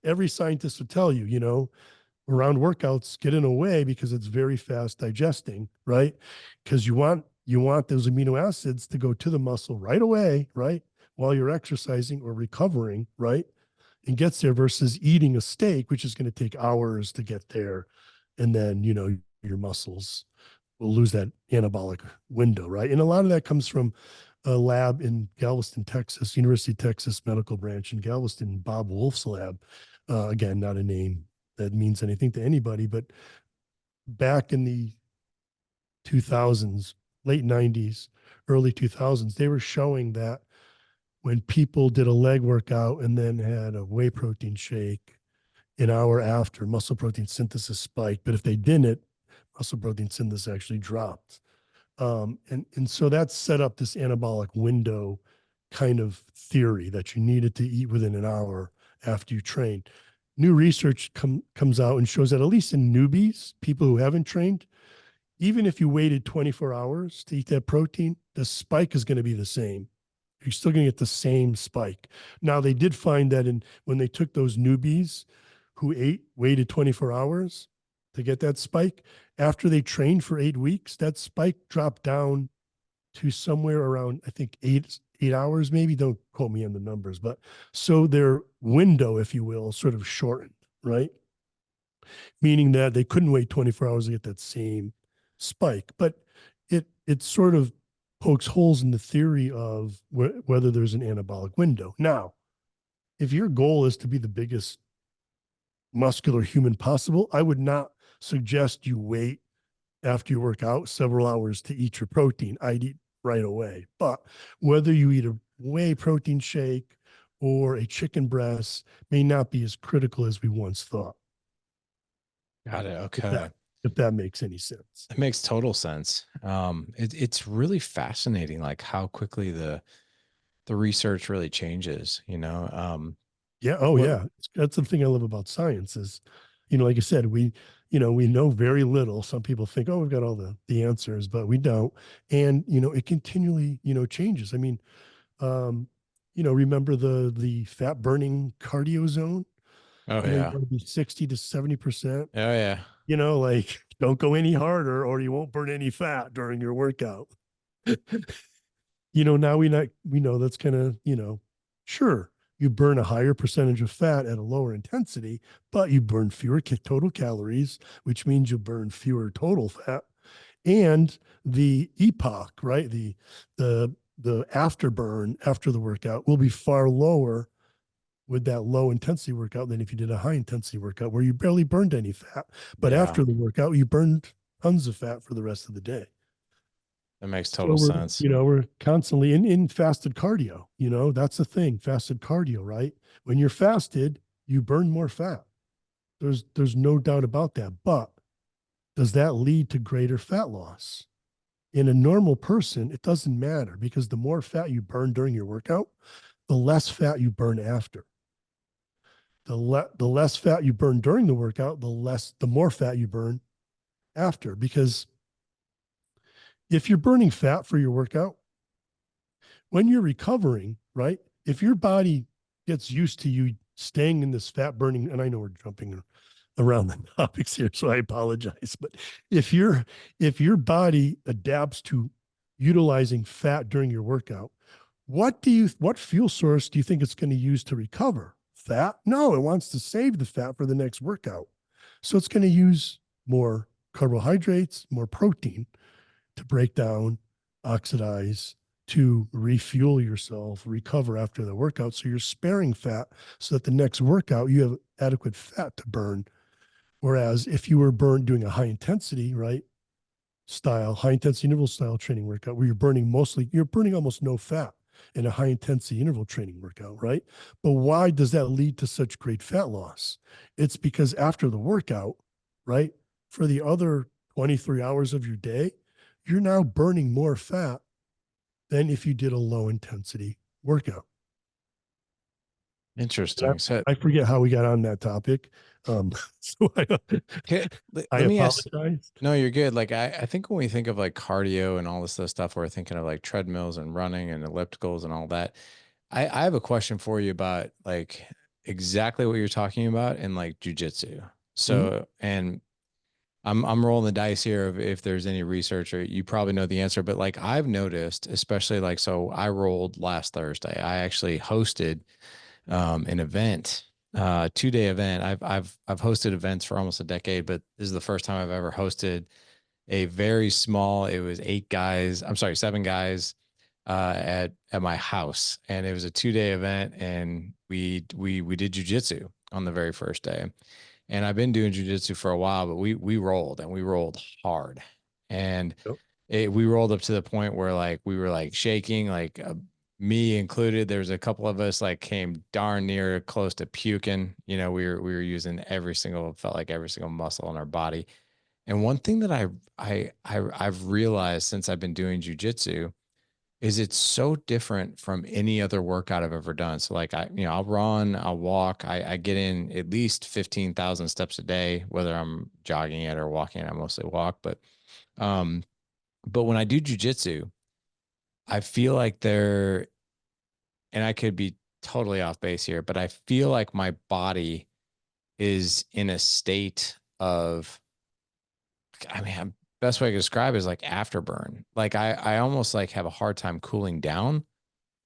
every scientist would tell you, around workouts, get in a whey because it's very fast digesting, right? Because you want those amino acids to go to the muscle right away, right? While you're exercising or recovering, right? And gets there, versus eating a steak, which is going to take hours to get there. And then, your muscles will lose that anabolic window, right? And a lot of that comes from a lab in Galveston, Texas, University of Texas Medical Branch in Galveston, Bob Wolf's lab. Again, not a name that means anything to anybody, but back in the 2000s, late 90s, early 2000s, they were showing that when people did a leg workout and then had a whey protein shake, an hour after, muscle protein synthesis spiked. But if they didn't, muscle protein synthesis actually dropped. And so that set up this anabolic window kind of theory that you needed to eat within an hour after you train. New research comes out and shows that, at least in newbies, people who haven't trained, even if you waited 24 hours to eat that protein, the spike is going to be the same. You're still going to get the same spike. Now, they did find that when they took those newbies who waited 24 hours to get that spike, after they trained for 8 weeks, that spike dropped down to somewhere around, I think, eight hours, maybe. Don't quote me on the numbers, but so their window, if you will, sort of shortened, right? Meaning that they couldn't wait 24 hours to get that same spike. But it sort of pokes holes in the theory of whether there's an anabolic window. Now, if your goal is to be the biggest muscular human possible, I would not suggest you wait after you work out several hours to eat your protein. I'd eat right away. But whether you eat a whey protein shake or a chicken breast may not be as critical as we once thought. Got it. Okay. If that makes any sense. It makes total sense. It's really fascinating, like how quickly the research really changes, Yeah. Oh, yeah. That's the thing I love about science is, like I said, we know very little. Some people think, oh, we've got all the answers, but we don't. And, it continually, changes. I mean, remember the fat burning cardio zone? Oh You yeah. want to be 60 to 70%. Oh yeah. Like, don't go any harder or you won't burn any fat during your workout. Now we know that's kind of, sure, you burn a higher percentage of fat at a lower intensity, but you burn fewer total calories, which means you burn fewer total fat. And the epoch, right? The afterburn after the workout will be far lower with that low intensity workout than if you did a high intensity workout where you barely burned any fat. But Yeah. after the workout, you burned tons of fat for the rest of the day. That makes So total sense. we're constantly in fasted cardio. That's the thing, fasted cardio, right? When you're fasted, you burn more fat. There's no doubt about that. But does that lead to greater fat loss? In a normal person, it doesn't matter because the more fat you burn during your workout, the less fat you burn after. The less fat you burn during the workout, the more fat you burn after. Because if you're burning fat for your workout, when you're recovering, right? If your body gets used to you staying in this fat burning, and I know we're jumping around the topics here, so I apologize. But if your body adapts to utilizing fat during your workout, what fuel source do you think it's going to use to recover? Fat? No, it wants to save the fat for the next workout. So it's going to use more carbohydrates, more protein to break down, oxidize, to refuel yourself, recover after the workout. So you're sparing fat so that the next workout you have adequate fat to burn. Whereas if you were doing a high intensity, right, high intensity interval style training workout where you're burning almost no fat in a high intensity interval training workout, right? But why does that lead to such great fat loss? It's because after the workout, right, for the other 23 hours of your day, you're now burning more fat than if you did a low intensity workout. Interesting. So I forget how we got on that topic. So I let me ask. apologize. No, you're good. Like I think when we think of like cardio and all this other stuff, we're thinking of like treadmills and running and ellipticals and all that. I have a question for you about like exactly what you're talking about in like jujitsu. Mhm. So, and I'm rolling the dice here of if there's any research or you probably know the answer, but like I've noticed, especially like, so I rolled last Thursday. I actually hosted an event, 2-day event. I've hosted events for almost a decade, but this is the first time I've ever hosted a very small, it was 8 guys, I'm sorry, 7 guys, at my house. And it was a 2-day event and we did jujitsu on the very first day. And I've been doing jujitsu for a while, but we rolled and we rolled hard. And Yep. we rolled up to the point where like we were like shaking, like me included. There's a couple of us like came darn near close to puking. You know, we were using felt like every single muscle in our body. And one thing that I've realized since I've been doing jujitsu is it's so different from any other workout I've ever done. So like I'll run, I'll walk, I get in at least 15,000 steps a day, whether I'm jogging it or walking, I mostly walk. But when I do jujitsu, I feel like and I could be totally off base here, but I feel like my body is in a state of, I mean, best way to describe it is like afterburn. Like I almost like have a hard time cooling down.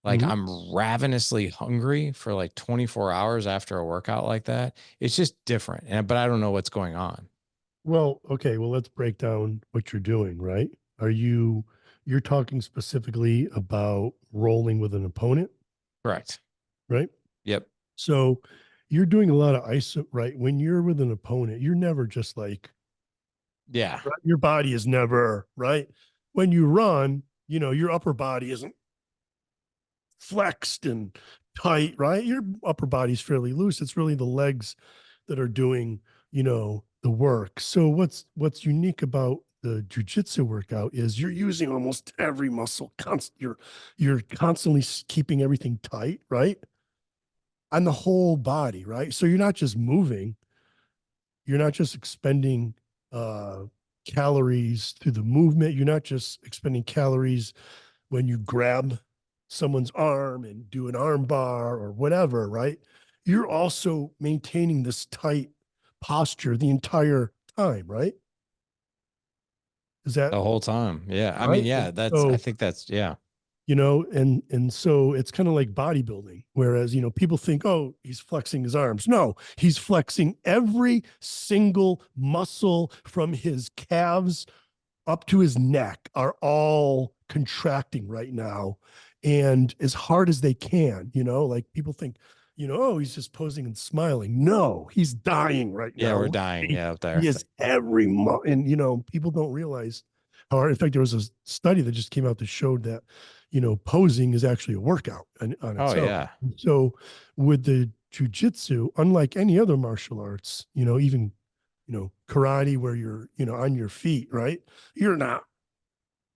Like Mhm. I'm ravenously hungry for like 24 hours after a workout like that. It's just different. But I don't know what's going on. Well, okay. Well, let's break down what you're doing, right? You're talking specifically about rolling with an opponent, Correct. right? Yep. So you're doing a lot of iso, right? When you're with an opponent, you're never just like, Yeah. right? Your body is never, right? When you run, your upper body isn't flexed and tight, right? Your upper body's fairly loose. It's really the legs that are doing, the work. So what's unique about the jujitsu workout is you're using almost every muscle. You're constantly keeping everything tight, right? On the whole body, right? So you're not just moving, you're not just expending uh, calories through the movement. You're not just expending calories when you grab someone's arm and do an arm bar or whatever, right? You're also maintaining this tight posture the entire time, right? Is that The whole time. Yeah. I mean, right? yeah, And I so, think that's, yeah. and so it's kind of like bodybuilding, whereas people think, oh, he's flexing his arms. No, he's flexing every single muscle from his calves up to his neck are all contracting right now and as hard as they can, like people think, oh, he's just posing and smiling. No, he's dying right Yeah. We're now. dying. He, Yeah. Up he there. is and people don't realize how hard. In fact, there was a study that just came out that showed that, posing is actually a workout on Oh, its own. yeah. So with the jujitsu, unlike any other martial arts, even karate where you're, on your feet, right? You're not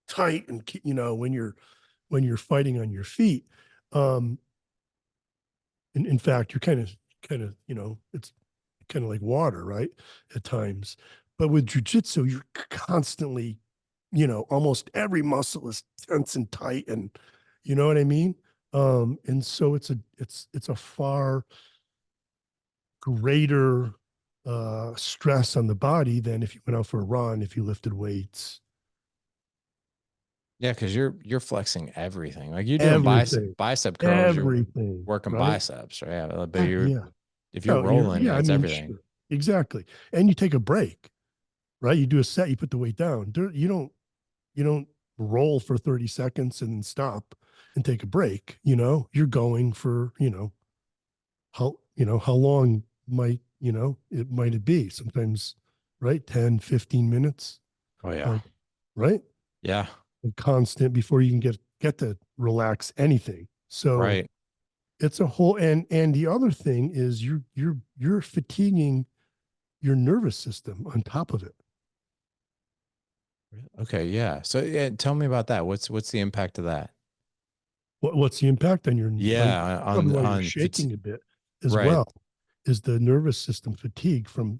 tight and, when you're fighting on your feet. Um, in fact, you're kind of, it's kind of like water, right? At times. But with jujitsu, you're constantly, almost every muscle is tense and tight, and you know what I mean? And so it's a far greater stress on the body than if you went out for a run, if you lifted weights, Yeah, because you're flexing everything. Like you're doing everything, bicep curls, you're everything, working right? biceps, right? Yeah, but Yeah. if you're No, rolling, I it's mean, everything. sure. Exactly. And you take a break, right? You do a set, you put the weight down. You don't roll for 30 seconds and stop and take a break. You're going for, how long might, it be sometimes, right? 10, 15 minutes, Oh yeah. like, right? Yeah. Constant before you can get to relax anything. So Right. it's a whole, and the other thing is you're fatiguing your nervous system on top of it. Okay. Yeah. So yeah, tell me about that. What's the impact of that? What's the impact on Yeah. probably why you're On shaking a bit as right. well, is the nervous system fatigue from,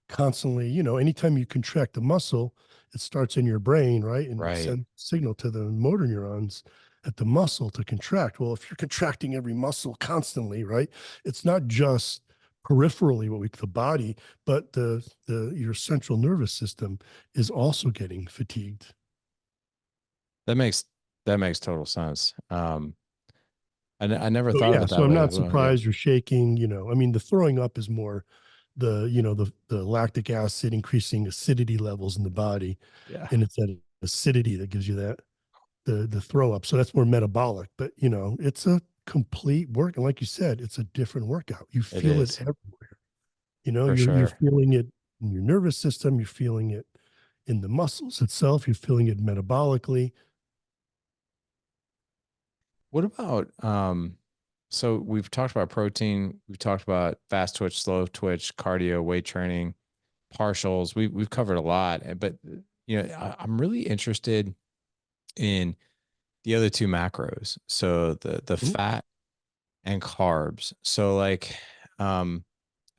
constantly, anytime you contract the muscle, it starts in your brain, right? And it Right. sends signal to the motor neurons at the muscle to contract. Well, if you're contracting every muscle constantly, right? It's not just peripherally what we the body, but the your central nervous system is also getting fatigued. That makes that makes total sense. I never So thought of yeah, it so that I'm way. not Well, yeah. surprised you're shaking, I mean the throwing up is more the lactic acid increasing acidity levels in the body, Yeah. and it's that acidity that gives you that the throw up. So that's more metabolic, but it's a complete work, and like you said, it's a different workout. You It feel it is everywhere. for You're sure. feeling it in your nervous system, you're feeling it in the muscles itself, you're feeling it metabolically. What about so we've talked about protein, we've talked about fast twitch, slow twitch, cardio, weight training, partials. We've covered a lot, but I'm really interested in the other two macros. So the Mhm. fat and carbs. So like I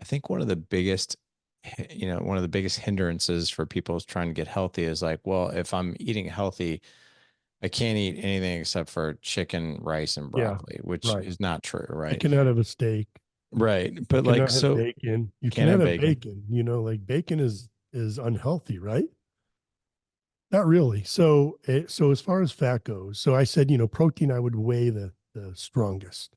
think one of the biggest hindrances for people is trying to get healthy is like, well, if I'm eating healthy, I can't eat anything except for chicken, rice, and Yeah, broccoli, which right. is not true, You right? cannot have a steak. Right. You But like, cannot have so bacon. You can't cannot have have bacon. bacon. Like bacon is unhealthy, right? Not really. So as far as fat goes, so I said, protein I would weigh the strongest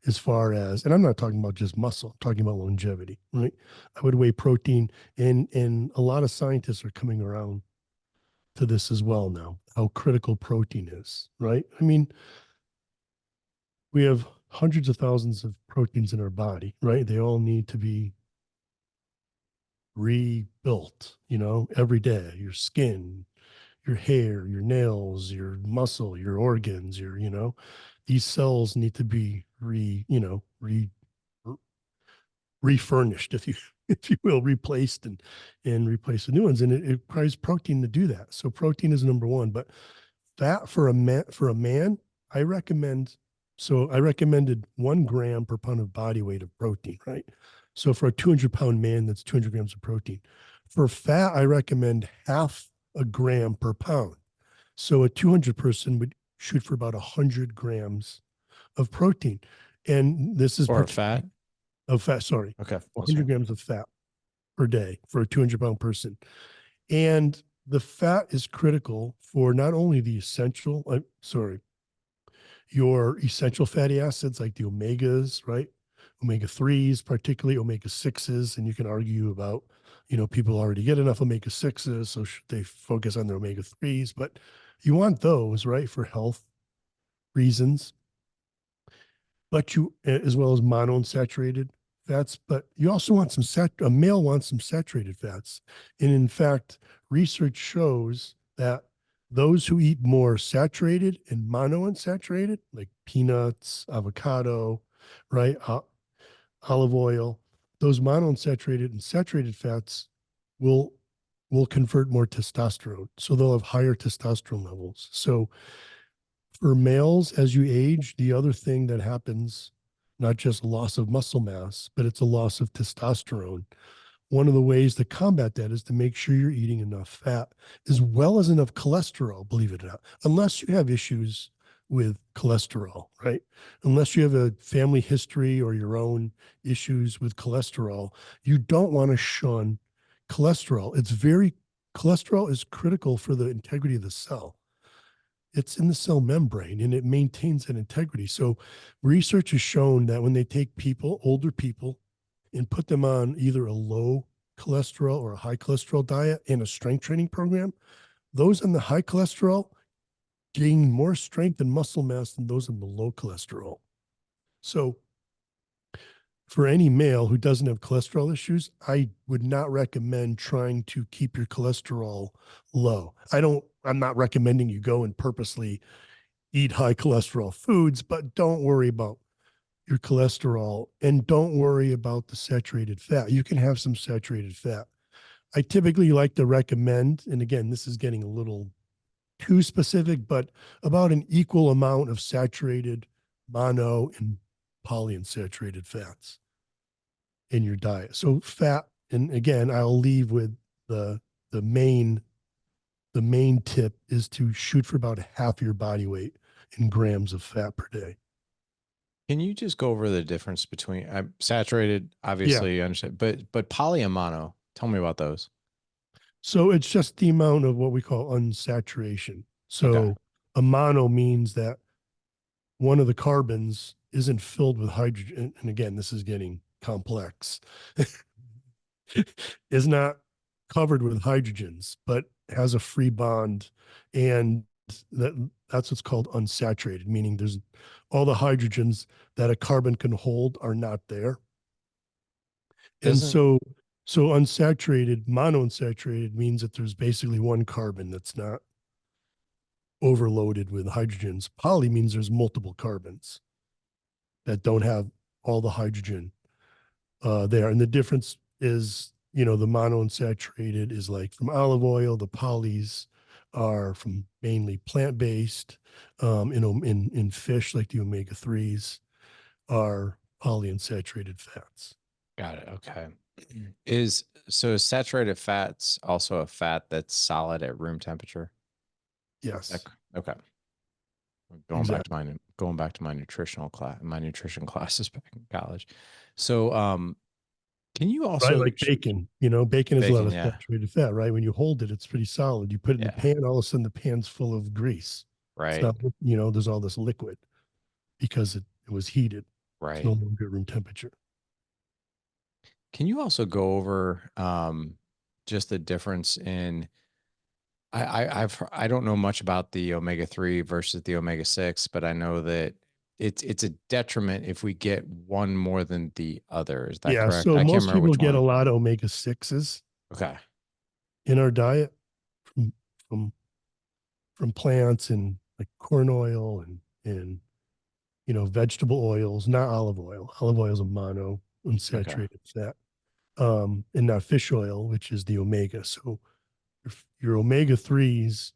as far as, and I'm not talking about just muscle, I'm talking about longevity, right? I would weigh protein, and a lot of scientists are coming around to this as well now, how critical protein is, right? I mean, we have hundreds of thousands of proteins in our body, right? They all need to be rebuilt, every day. Your skin, your hair, your nails, your muscle, your organs, these cells need to be refurnished, if you if you will, replaced and replace with new ones. And it requires protein to do that. So protein is number one. But fat for a man, I recommend I recommended 1 gram per pound of body weight of protein, right? So for a 200-pound man, that's 200 grams of protein. For fat, I recommend half a gram per pound. So a 200 person would shoot for about 100 grams of protein. And this is Or fat. particularly of fat, sorry, Okay. That's 100 right. grams of fat per day for a 200-pound person. And the fat is critical for not only the your essential fatty acids like the omegas, right? Omega 3s, particularly omega 6s. And you can argue about, people already get enough omega 6s, so should they focus on their omega 3s? But you want those, right, for health reasons, but as well as monounsaturated fats, but you also want a male wants some saturated fats. And in fact, research shows that those who eat more saturated and monounsaturated, like peanuts, avocado, right, olive oil, those monounsaturated and saturated fats will convert more testosterone. So they'll have higher testosterone levels. So for males, as you age, the other thing that happens, not just loss of muscle mass, but it's a loss of testosterone. One of the ways to combat that is to make sure you're eating enough fat as well as enough cholesterol, believe it or not, unless you have issues with cholesterol, right? Unless you have a family history or your own issues with cholesterol, you don't want to shun cholesterol. Cholesterol is critical for the integrity of the cell. It's in the cell membrane and it maintains that integrity. So research has shown that when they take people, older people, and put them on either a low cholesterol or a high cholesterol diet and a strength training program, those on the high cholesterol gain more strength and muscle mass than those on the low cholesterol. So for any male who doesn't have cholesterol issues, I would not recommend trying to keep your cholesterol low. I'm not recommending you go and purposely eat high cholesterol foods, but don't worry about your cholesterol and don't worry about the saturated fat. You can have some saturated fat. I typically like to recommend, and again, this is getting a little too specific, but about an equal amount of saturated mono and polyunsaturated fats in your diet. So fat, and again, I'll leave with the main tip is to shoot for about half your body weight in grams of fat per day. Can you just go over the difference between saturated, obviously, you understand, but poly and mono? Tell me about those. So it's just the amount of what we call unsaturation. Okay. So a mono means that one of the carbons isn't filled with hydrogen. And again, this is getting complex. Is not covered with hydrogens, but has a free bond. And that's what's called unsaturated, meaning there's all the hydrogens that a carbon can hold are not there. And Doesn't so unsaturated, monounsaturated means that there's basically one carbon that's not overloaded with hydrogens. Poly means there's multiple carbons that don't have all the hydrogen there. And the difference is, the monounsaturated is like from olive oil, the polys are from mainly plant-based, in fish, like the omega-3s are polyunsaturated fats. got it. Okay. Is saturated fats also a fat that's solid at room temperature? Yes, Okay. exactly. Going back to my nutrition classes back in college. So, can you Right, also like bacon. Bacon has a lot bacon? of Yeah. saturated fat, right? When you hold it, it's pretty solid. You put it in the Yeah. pan, all of a sudden the pan's full of grease. It's Right. not, there's all this liquid because it was heated. It's no Right. longer room temperature. Can you also go over just the difference in I don't know much about the omega-3 versus the omega-6, but I know that it's a detriment if we get one more than the other. Is that Yeah, correct? so I can't most remember people which get a one. lot of omega-6s Okay. in our diet from from from plants and like corn oil and vegetable oils, not olive oil. Olive oil is a mono Okay. unsaturated fat. And not fish oil, which is the omega. So your omega-3s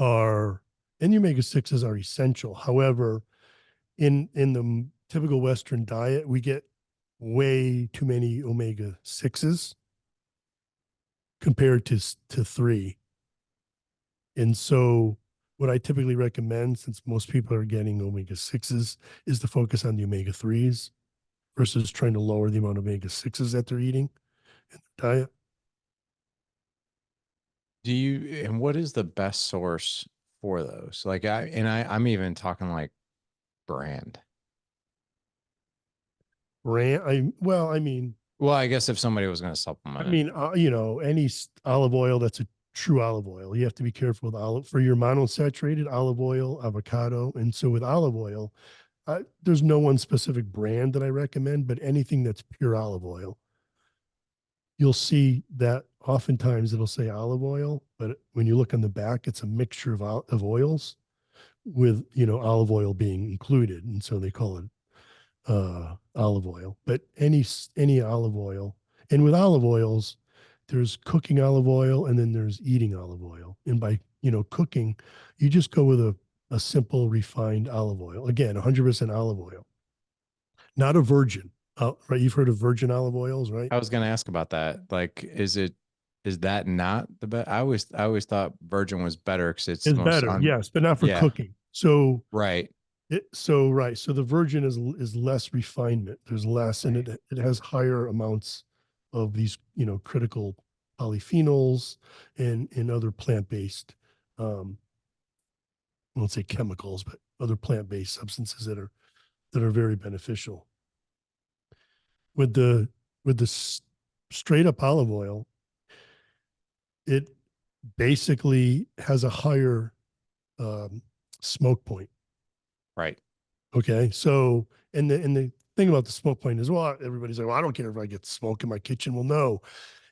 are and the omega-6s are essential. However, in the typical Western diet, we get way too many omega-6s compared to 3. And so what I typically recommend, since most people are getting omega-6s, is to focus on the omega-3s versus trying to lower the amount of omega-6s that they're eating in their diet. And what is the best source for those? Like I'm even talking like brand. Well, I mean, Well, I guess if somebody was going to supplement it. any olive oil that's a true olive oil, you have to be careful with olive for your monounsaturated olive oil, avocado. And so with olive oil, there's no one specific brand that I recommend, but anything that's pure olive oil, you'll see that oftentimes it'll say olive oil, but when you look on the back, it's a mixture of oils with, olive oil being included. And so they call it olive oil, but any olive oil. And with olive oils, there's cooking olive oil and then there's eating olive oil. And by, cooking, you just go with a simple refined olive oil. Again, 100% olive oil, not a virgin. Right? You've heard of virgin olive oils, right? I was going to ask about that. Like, is that not the best? I always thought virgin was better because it's It's the most better, yes, but not for yeah, cooking. So right. right. So the virgin is less refinement. There's less, and Right. it has higher amounts of these, critical polyphenols and other plant-based, um, I won't say chemicals, but other plant-based substances that are very beneficial. With the straight up olive oil, it basically has a higher um, smoke point. Right. Okay. So, and the thing about the smoke point is, well, everybody's like, well, I don't care if I get smoke in my kitchen. Well, no,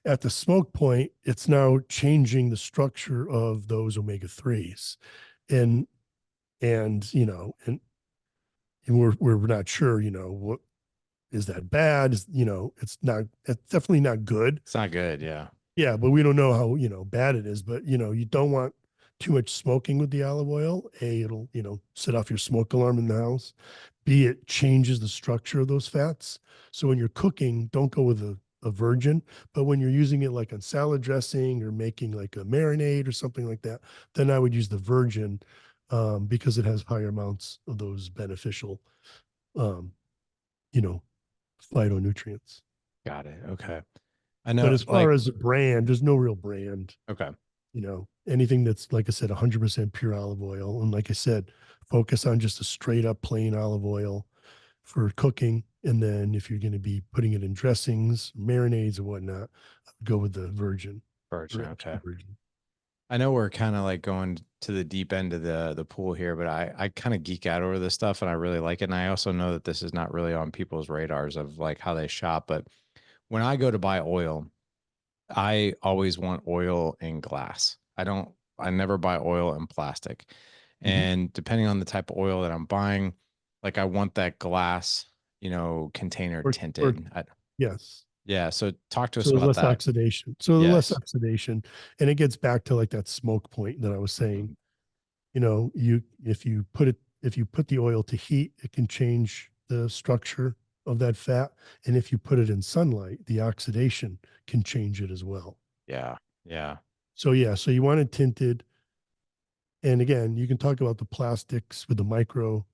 at the smoke point, it's now changing the structure of those omega threes, and and we're not sure, what is that bad? It's not. It's definitely not good. It's not good. Yeah. Yeah, but we don't know how, bad it is. But, you don't want too much smoking with the olive oil. A, it'll, set off your smoke alarm in the house. B, it changes the structure of those fats. So when you're cooking, don't go with a virgin. But when you're using it like on salad dressing or making like a marinade or something like that, then I would use the virgin, because it has higher amounts of those beneficial, um, you know, phytonutrients. Got it. Okay. I But know, as far like, as a brand, there's no real brand. okay. Anything that's, like I said, 100% pure olive oil. And like I said, focus on just a straight up plain olive oil for cooking. And then if you're going to be putting it in dressings, marinades, and whatnot, go with the virgin or Virgin. extra Okay. virgin. I know we're kind of like going to the deep end of the pool here, but I kind of geek out over this stuff and I really like it. And I also know that this is not really on people's radars of like how they shop. But when I go to buy oil, I always want oil in glass. I never buy oil in plastic. Mhm. And depending on the type of oil that I'm buying, like I want that glass, container Or tinted. yes. Yeah. So talk to So us there's about less that. oxidation. So the less Yes. oxidation, and it gets back to like that smoke point that I was saying. Mhm. If you put the oil to heat, it can change the structure of that fat. And if you put it in sunlight, the oxidation can change it as well. Yeah. Yeah. So yeah, so you want it tinted. And again, you can talk about the plastics with the micro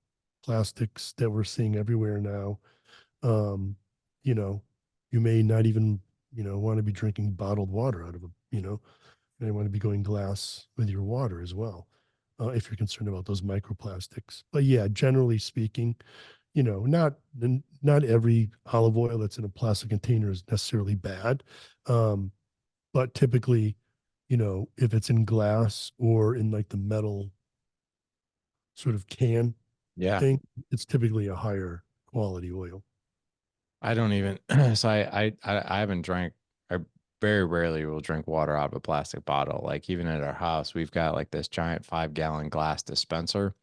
plastics that we're seeing everywhere now. Um, you know, you may not even, want to be drinking bottled water out of you may want to be going glass with your water as well, if you're concerned about those microplastics. But yeah, generally speaking, not every olive oil that's in a plastic container is necessarily bad. Um, but typically, if it's in glass or in like the metal sort of can Yeah. thing, it's typically a higher quality oil. I don't even, so I haven't drank, I very rarely will drink water out of a plastic bottle. Like even at our house, we've got like this giant 5 gallon glass dispenser.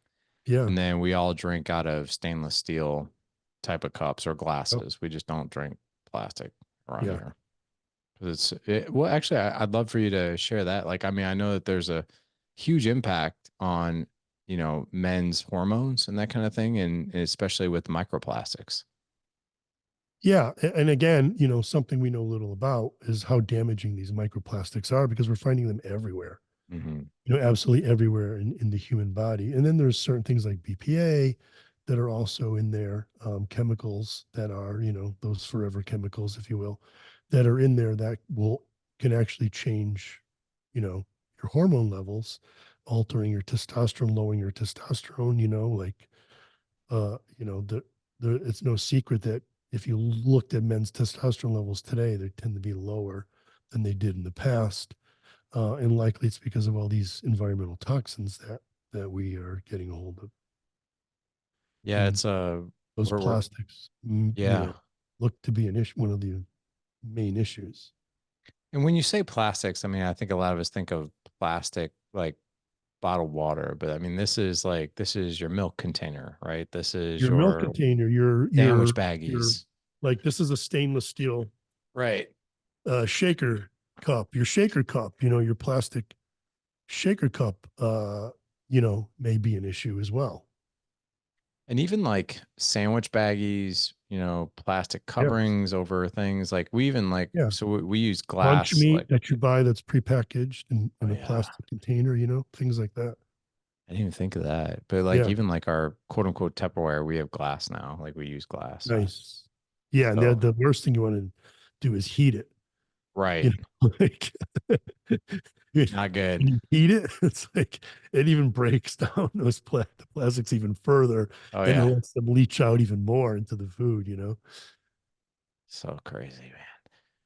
Yeah. And then we all drink out of stainless steel type of cups or Oh, glasses. We just don't drink plastic around yeah. here. 'Cause well, actually, I'd love for you to share that. Like, I mean, I know that there's a huge impact on, men's hormones and that kind of thing, and especially with microplastics. Yeah. And again, something we know little about is how damaging these microplastics are because we're finding them everywhere, Hmm. absolutely everywhere in the human body. And then there's certain things like BPA that are also in there, chemicals that are, those forever chemicals, if you will, that are in there that can actually change, your hormone levels, altering your testosterone, lowering your testosterone, like, it's no secret that if you looked at men's testosterone levels today, they tend to be lower than they did in the past. And likely it's because of all these environmental toxins that we are getting a hold of. Yeah, And it's those we're plastics, yeah. look to be an issue, one of the main issues. And when you say plastics, I mean, I think a lot of us think of plastic like bottled water, but I mean, this is your milk container, right? This is Your milk your container, sandwich your baggies. like this is a stainless steel Right. shaker cup. Your shaker cup, your plastic shaker cup, may be an issue as well. And even like sandwich baggies, plastic Yes. coverings over things like we even like, Yeah. so we use Lunch glass, meat like, that you buy that's prepackaged oh in a yeah, plastic container, things like that. I didn't even think of that. But like Yeah. even like our quote unquote Tupperware, we have glass now. Like we use glass. Nice. Yeah. And So the worst thing you want to do is heat it, right. like when Not good. you heat it, it's like it even breaks down the plastics even further Oh and it yeah. lets them leach out even more into the food. So crazy, man.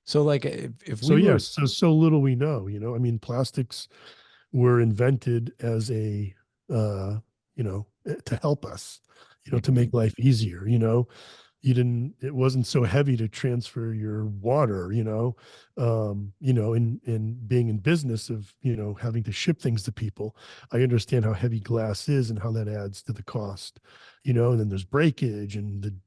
So like if So we yes, were, so little we know. I mean, plastics were invented as to help us, to Mhm. make life easier. It wasn't so heavy to transfer your water, in being in business of, having to ship things to people. I understand how heavy glass is and how that adds to the cost, and then there's breakage and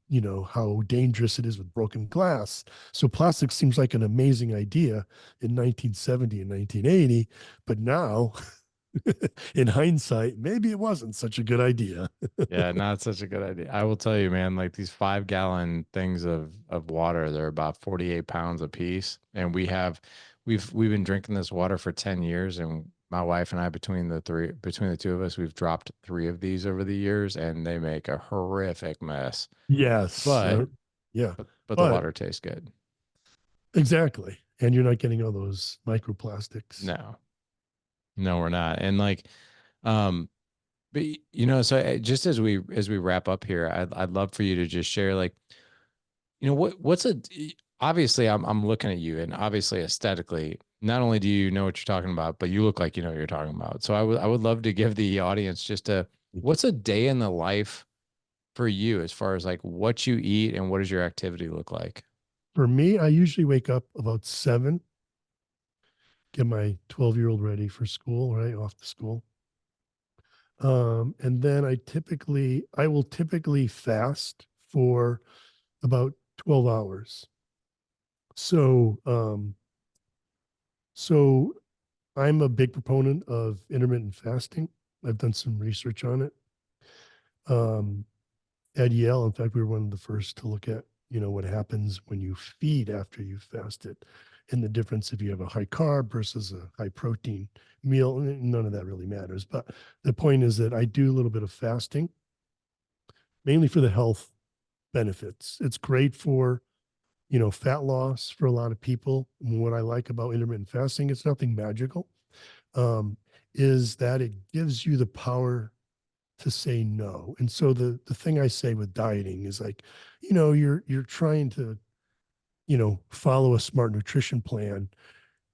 how dangerous it is with broken glass. So plastic seems like an amazing idea in 1970 and 1980, but now in hindsight, maybe it wasn't such a good idea. Yeah, not such a good idea. I will tell you, man, like these 5 gallon things of water, they're about 48 pounds a piece. And we've been drinking this water for 10 years. And my wife and I, between the two of us, we've dropped 3 of these over the years and they make a horrific mess. Yes. But Yeah. but the But water tastes good. exactly. And you're not getting all those microplastics. No, no, we're not. And like, um, but so just as we wrap up here, I'd love for you to just share like, what's obviously I'm looking at you and obviously aesthetically, not only do you know what you're talking about, but you look like you know what you're talking about. So I would love to give the audience just Thank you. what's a day in the life for you as far as like what you eat and what does your activity look like? For me, I usually wake up about 7, get my 12-year-old ready for school, right? Off to school. And then I will typically fast for about 12 hours. So, so I'm a big proponent of intermittent fasting. I've done some research on it. Um, at Yale, in fact, we were one of the first to look at, what happens when you feed after you've fasted and the difference if you have a high carb versus a high protein meal. None of that really matters. But the point is that I do a little bit of fasting, mainly for the health benefits. It's great for, fat loss for a lot of people. And what I like about intermittent fasting, it's nothing magical, um, is that it gives you the power to say no. And so the thing I say with dieting is like, you're trying to, follow a smart nutrition plan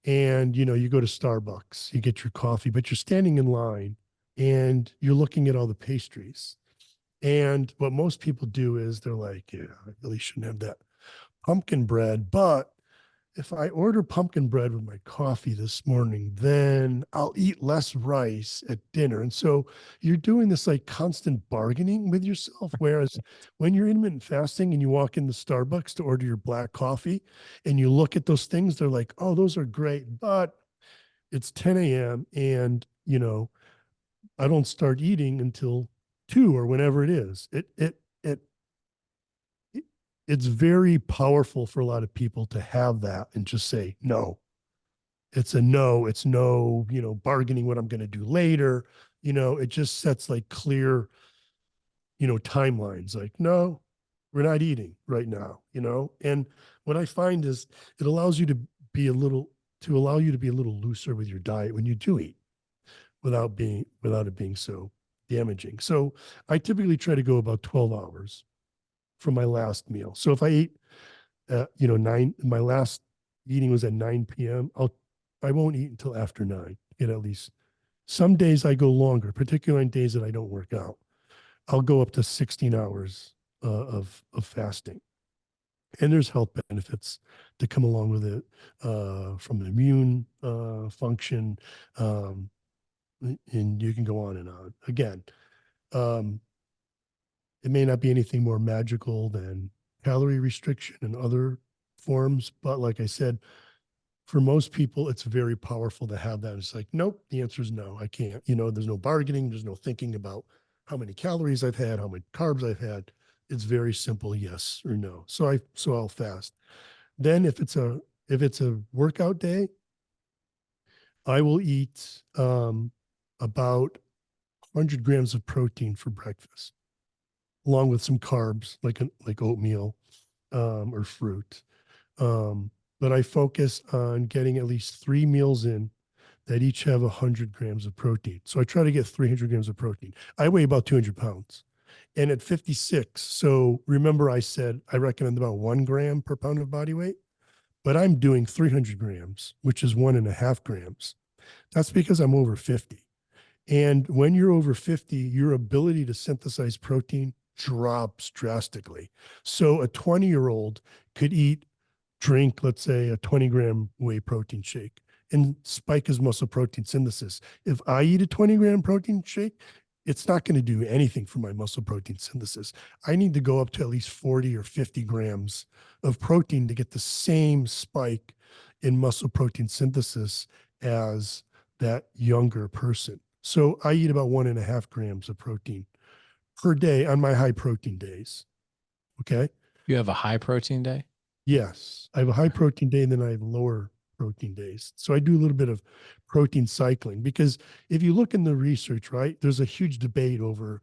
and you go to Starbucks, you get your coffee, but you're standing in line and you're looking at all the pastries. And what most people do is they're like, yeah, I really shouldn't have that pumpkin bread, but if I order pumpkin bread with my coffee this morning, then I'll eat less rice at dinner. And so you're doing this like constant bargaining with yourself. Whereas when you're intermittent fasting and you walk into Starbucks to order your black coffee and you look at those things, they're like, oh, those are great, but it's 10 a.m. and, I don't start eating until 2 or whenever it is. It it's very powerful for a lot of people to have that and just say no. It's a no. It's no, bargaining what I'm going to do later. It just sets like clear, timelines. Like, no, we're not eating right now. And what I find is it allows you to be a little to allow you to be a little looser with your diet when you do eat without it being so damaging. So I typically try to go about 12 hours from my last meal. So if I eat, my last eating was at 9 p.m. I won't eat until after 9, at least. Some days I go longer, particularly on days that I don't work out. I'll go up to 16 hours of fasting. And there's health benefits that come along with it, from the immune function, um, and you can go on and on. Again, um, it may not be anything more magical than calorie restriction and other forms, but like I said, for most people, it's very powerful to have that. It's like, nope, the answer is no, I can't. There's no bargaining, there's no thinking about how many calories I've had, how many carbs I've had. It's very simple, yes or no. So I'll fast. Then if it's a workout day, I will eat about 100 grams of protein for breakfast, along with some carbs like oatmeal or fruit. Um, but I focus on getting at least 3 meals in that each have 100 grams of protein. So I try to get 300 grams of protein. I weigh about 200 pounds. And at 56, so remember I said I recommend about 1 gram per pound of body weight, but I'm doing 300 grams, which is 1.5 grams. That's because I'm over 50. And when you're over 50, your ability to synthesize protein drops drastically. So a 20-year-old could drink, let's say, a 20-gram whey protein shake and spike his muscle protein synthesis. If I eat a 20-gram protein shake, it's not going to do anything for my muscle protein synthesis. I need to go up to at least 40 or 50 grams of protein to get the same spike in muscle protein synthesis as that younger person. So I eat about 1.5 grams of protein per day on my high protein days. Okay. You have a high protein day? Yes. I have a high protein day and then I have lower protein days. So I do a little bit of protein cycling because if you look in the research, right, there's a huge debate over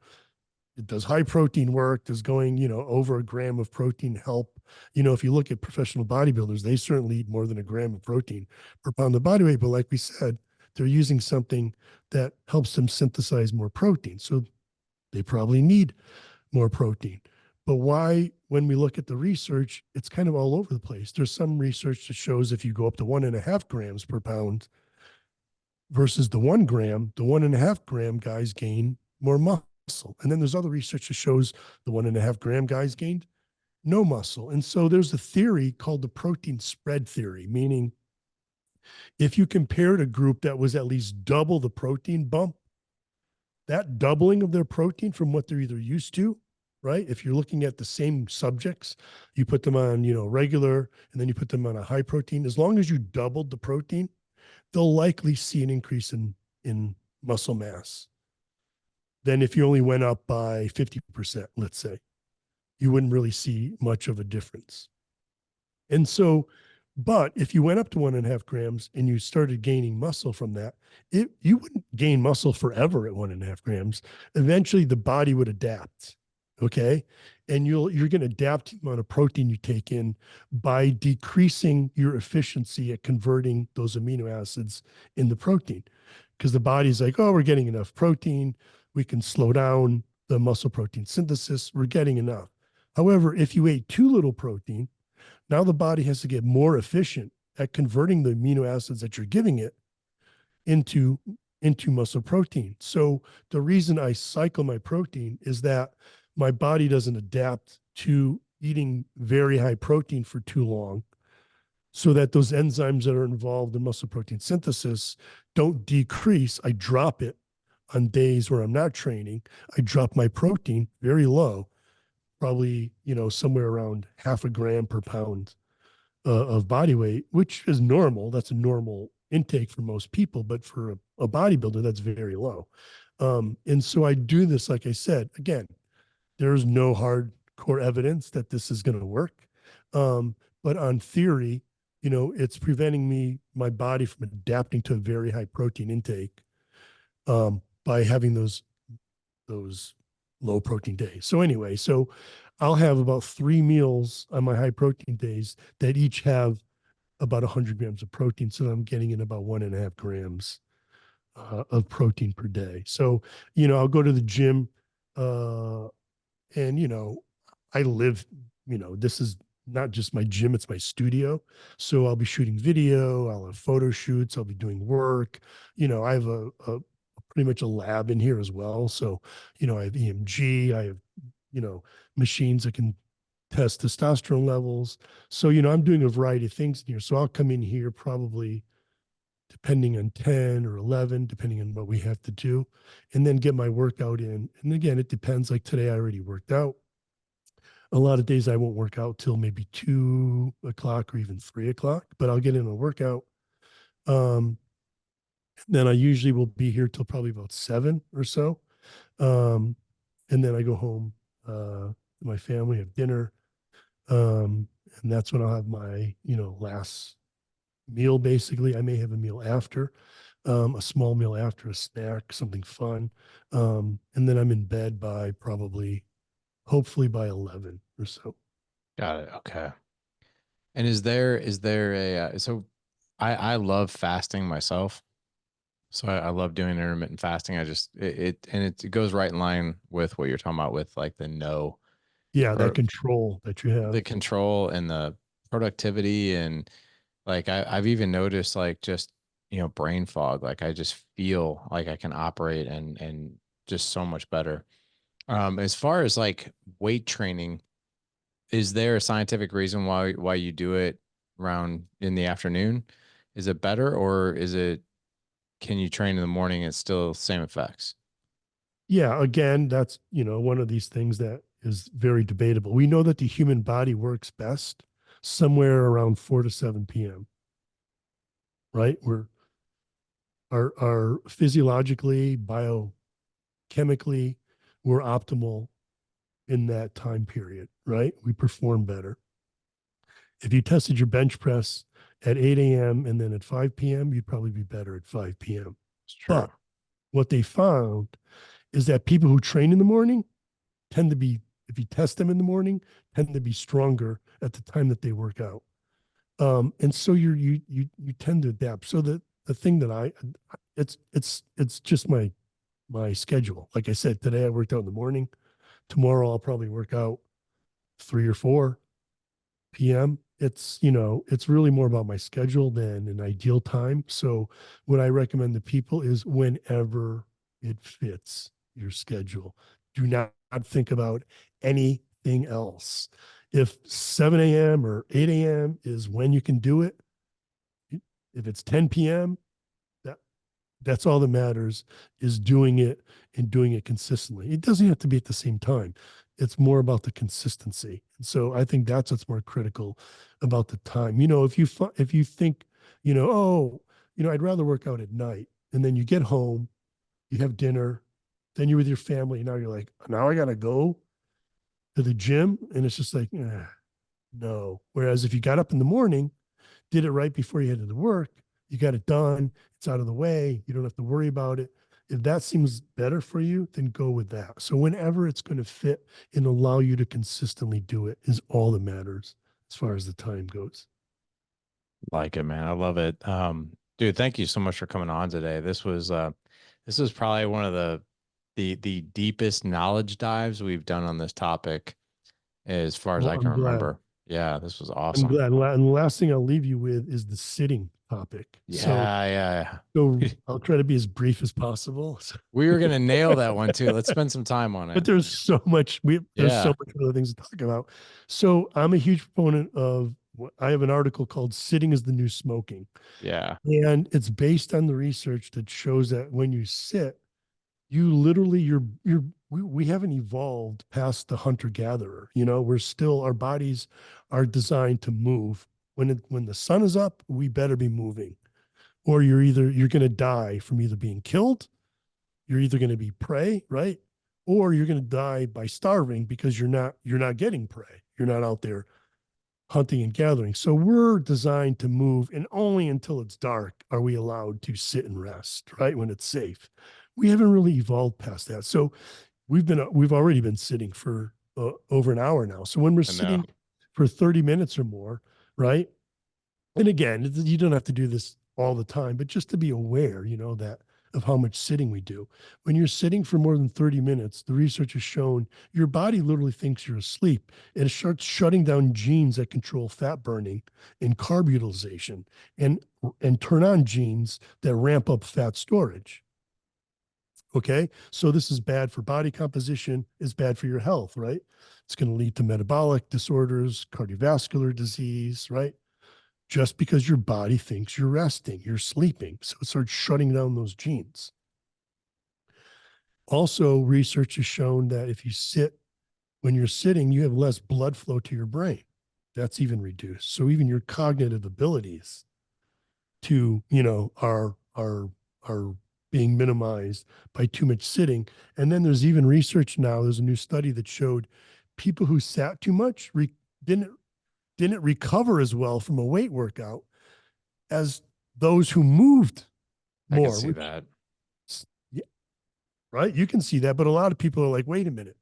does high protein work? Does going, over a gram of protein help? If you look at professional bodybuilders, they certainly eat more than a gram of protein per pound of body weight. But like we said, they're using something that helps them synthesize more protein. So they probably need more protein. But why, when we look at the research, it's kind of all over the place. There's some research that shows if you go up to 1.5 grams per pound versus the 1 gram, the 1.5 gram guys gain more muscle. And then there's other research that shows the 1.5 gram guys gained no muscle. And so there's a theory called the protein spread theory, meaning if you compared a group that was at least double the protein bump, that doubling of their protein from what they're either used to, right? If you're looking at the same subjects, you put them on, regular, and then you put them on a high protein, as long as you doubled the protein, they'll likely see an increase in muscle mass. Then if you only went up by 50%, let's say, you wouldn't really see much of a difference. And so, but if you went up to 1.5 grams and you started gaining muscle from that, you wouldn't gain muscle forever at 1.5 grams. Eventually the body would adapt. Okay. And you're going to adapt the amount of protein you take in by decreasing your efficiency at converting those amino acids in the protein. Because the body's like, oh, we're getting enough protein. We can slow down the muscle protein synthesis. We're getting enough. However, if you ate too little protein, now the body has to get more efficient at converting the amino acids that you're giving it into muscle protein. So the reason I cycle my protein is that my body doesn't adapt to eating very high protein for too long, so that those enzymes that are involved in muscle protein synthesis don't decrease. I drop it on days where I'm not training. I drop my protein very low, probably, somewhere around 0.5 gram per pound of body weight, which is normal. That's a normal intake for most people, but for a bodybuilder, that's very low. And so I do this, like I said, again, there's no hardcore evidence that this is going to work. But on theory, it's preventing my body from adapting to a very high protein intake by having those low protein days. So anyway, I'll have about 3 meals on my high protein days that each have about 100 grams of protein. So I'm getting in about 1.5 grams of protein per day. So, I'll go to the gym and, I live, this is not just my gym, it's my studio. So I'll be shooting video, I'll have photo shoots, I'll be doing work. I have a pretty much a lab in here as well. So, I have EMG, I have, machines that can test testosterone levels. So, I'm doing a variety of things in here. So I'll come in here probably, depending on 10 or 11, depending on what we have to do, and then get my workout in. And again, it depends. Like today, I already worked out. A lot of days I won't work out till maybe 2 o'clock or even 3 o'clock, but I'll get in a workout. Um, then I usually will be here till probably about 7 or so. Um, and then I go home, to my family, have dinner. And that's when I'll have my, last meal basically. I may have a meal after, a small meal after, a snack, something fun. And then I'm in bed by probably, hopefully by 11 or so. Got it. Okay. And is there a so I love fasting myself. So I love doing intermittent fasting. I just it goes right in line with what you're talking about with like the no Yeah, that pro, control that you the have. control and the productivity and like I've even noticed like just brain fog. Like I just feel like I can operate and just so much better. As far as like weight training, is there a scientific reason why you do it around in the afternoon? Is it better or is it can you train in the morning and still same effects? Yeah, again, that's, one of these things that is very debatable. We know that the human body works best somewhere around 4 to 7 p.m., right? Our physiologically, biochemically, we're optimal in that time period, right? We perform better. If you tested your bench press at 8 a.m. and then at 5 p.m., you'd probably be better at 5 p.m. It's true. But what they found is that people who train in the morning tend to be, if you test them in the morning, tend to be stronger at the time that they work out. And so you tend to adapt. So the thing that it's just my schedule. Like I said, today I worked out in the morning. Tomorrow I'll probably work out 3 or 4 p.m. It's really more about my schedule than an ideal time. So what I recommend to people is whenever it fits your schedule. Do not think about anything else. If 7 a.m. or 8 a.m. is when you can do it, if it's 10 p.m., that that's all that matters is doing it and doing it consistently. It doesn't have to be at the same time. It's more about the consistency. And so I think that's what's more critical about the time. If you think, oh, I'd rather work out at night, and then you get home, you have dinner, then you're with your family, and now you're like, now I gotta go to the gym, and it's just like, no. Whereas if you got up in the morning, did it right before you headed to work, you got it done, it's out of the way, you don't have to worry about it. If that seems better for you, then go with that. So whenever it's going to fit and allow you to consistently do it is all that matters as far as the time goes. Like it, man. I love it. Dude, thank you so much for coming on today. This was probably one of the deepest knowledge dives we've done on this topic as far as Well, I can I'm glad. remember. Yeah, this was I'm awesome. glad. And the last thing I'll leave you with is the sitting topic. So, Yeah, so yeah. I'll try to be as brief as possible. We were gonna nail that one too. Let's spend some time on But it. there's so Yeah, much other things to talk about. So I'm a huge proponent of I have an article called "Sitting is the New Smoking," yeah. and it's based on the research that shows that when you sit, you literally we haven't evolved past the hunter gatherer. We're still our bodies are designed to move. When the sun is up, we better be moving, or you're going to die from either being killed, you're either going to be prey, right? Or you're going to die by starving because you're not getting prey. You're not out there hunting and gathering. So we're designed to move, and only until it's dark are we allowed to sit and rest, right? When it's safe. We haven't really evolved past that. So we've already been sitting for over an hour now. So when we're I know. sitting for 30 minutes or more, right? And again, you don't have to do this all the time, but just to be aware, that of how much sitting we do. When you're sitting for more than 30 minutes, the research has shown your body literally thinks you're asleep. And it starts shutting down genes that control fat burning and carb utilization and turn on genes that ramp up fat storage. Okay. So this is bad for body composition, is bad for your health, right? It's going to lead to metabolic disorders, cardiovascular disease, right? just because your body thinks you're resting, you're sleeping. So it starts shutting down those genes. Also, research has shown that if you sit, when you're sitting, you have less blood flow to your brain. That's even reduced. So even your cognitive abilities to, are being minimized by too much sitting. And then there's even research now, there's a new study that showed people who sat too much didn't didn't recover as well from a weight workout as those who moved I can more, see which, that. yeah, right? You can see that. But a lot of people are like, wait a minute,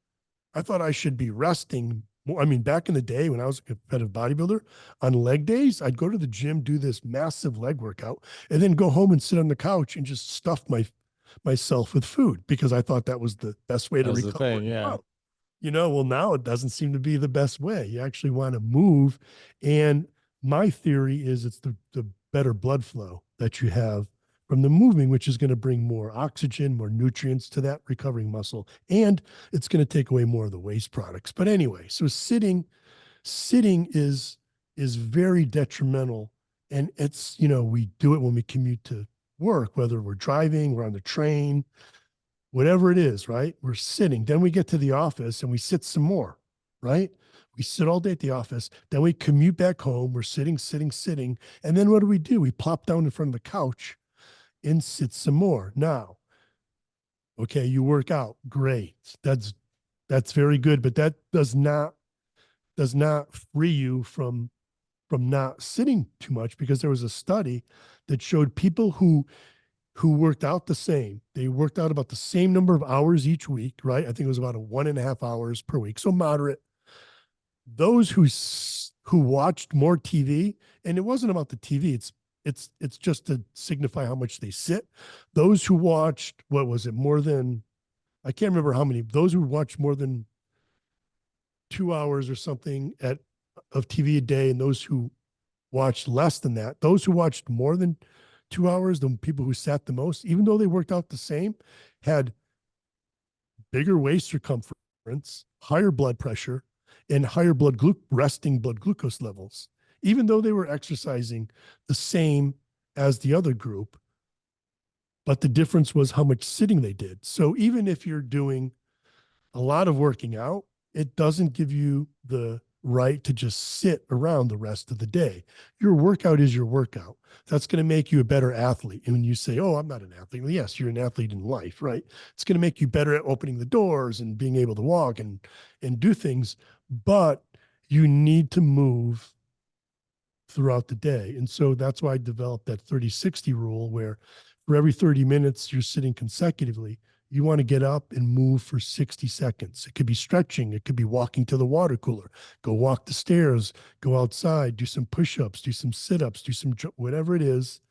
I thought I should be resting more. I mean, back in the day when I was a competitive bodybuilder, on leg days, I'd go to the gym, do this massive leg workout, and then go home and sit on the couch and just stuff myself with food because I thought that was the best way That to was the recover. thing. Yeah. Well, now it doesn't seem to be the best way. You actually want to move. And my theory is it's the better blood flow that you have from the moving, which is going to bring more oxygen, more nutrients to that recovering muscle. And it's going to take away more of the waste products. But anyway, so sitting is very detrimental. And it's, we do it when we commute to work, whether we're driving, we're on the train, whatever it is, right? We're sitting. Then we get to the office and we sit some more, right? We sit all day at the office. Then we commute back home. We're sitting, sitting, sitting. And then what do? We plop down in front of the couch and sit some more. Now, okay, you work out. Great. That's very good, but that does not free you from not sitting too much because there was a study that showed people who worked out the same. They worked out about the same number of hours each week, right? I think it was about 1.5 hours per week, so moderate. Those who watched more TV, and it wasn't about the TV. It's just to signify how much they sit. Those who watched, what was it, more than, I can't remember how many. Those who watched more than 2 hours or something of TV a day, and those who watched less than that, those who watched more than 2 hours, the people who sat the most, even though they worked out the same, had bigger waist circumference, higher blood pressure, and higher resting blood glucose levels, even though they were exercising the same as the other group. But the difference was how much sitting they did. So even if you're doing a lot of working out, it doesn't give you the right to just sit around the rest of the day. Your workout is your workout. That's going to make you a better athlete. And when you say, oh, I'm not an athlete, well, yes, you're an athlete in life, right? It's going to make you better at opening the doors and being able to walk and do things, but you need to move throughout the day. And so that's why I developed that 30-60 rule where for every 30 minutes you're sitting consecutively, you want to get up and move for 60 seconds. It could be stretching. It could be walking to the water cooler, go walk the stairs, go outside, do some push-ups, do some sit-ups, do some, whatever it is.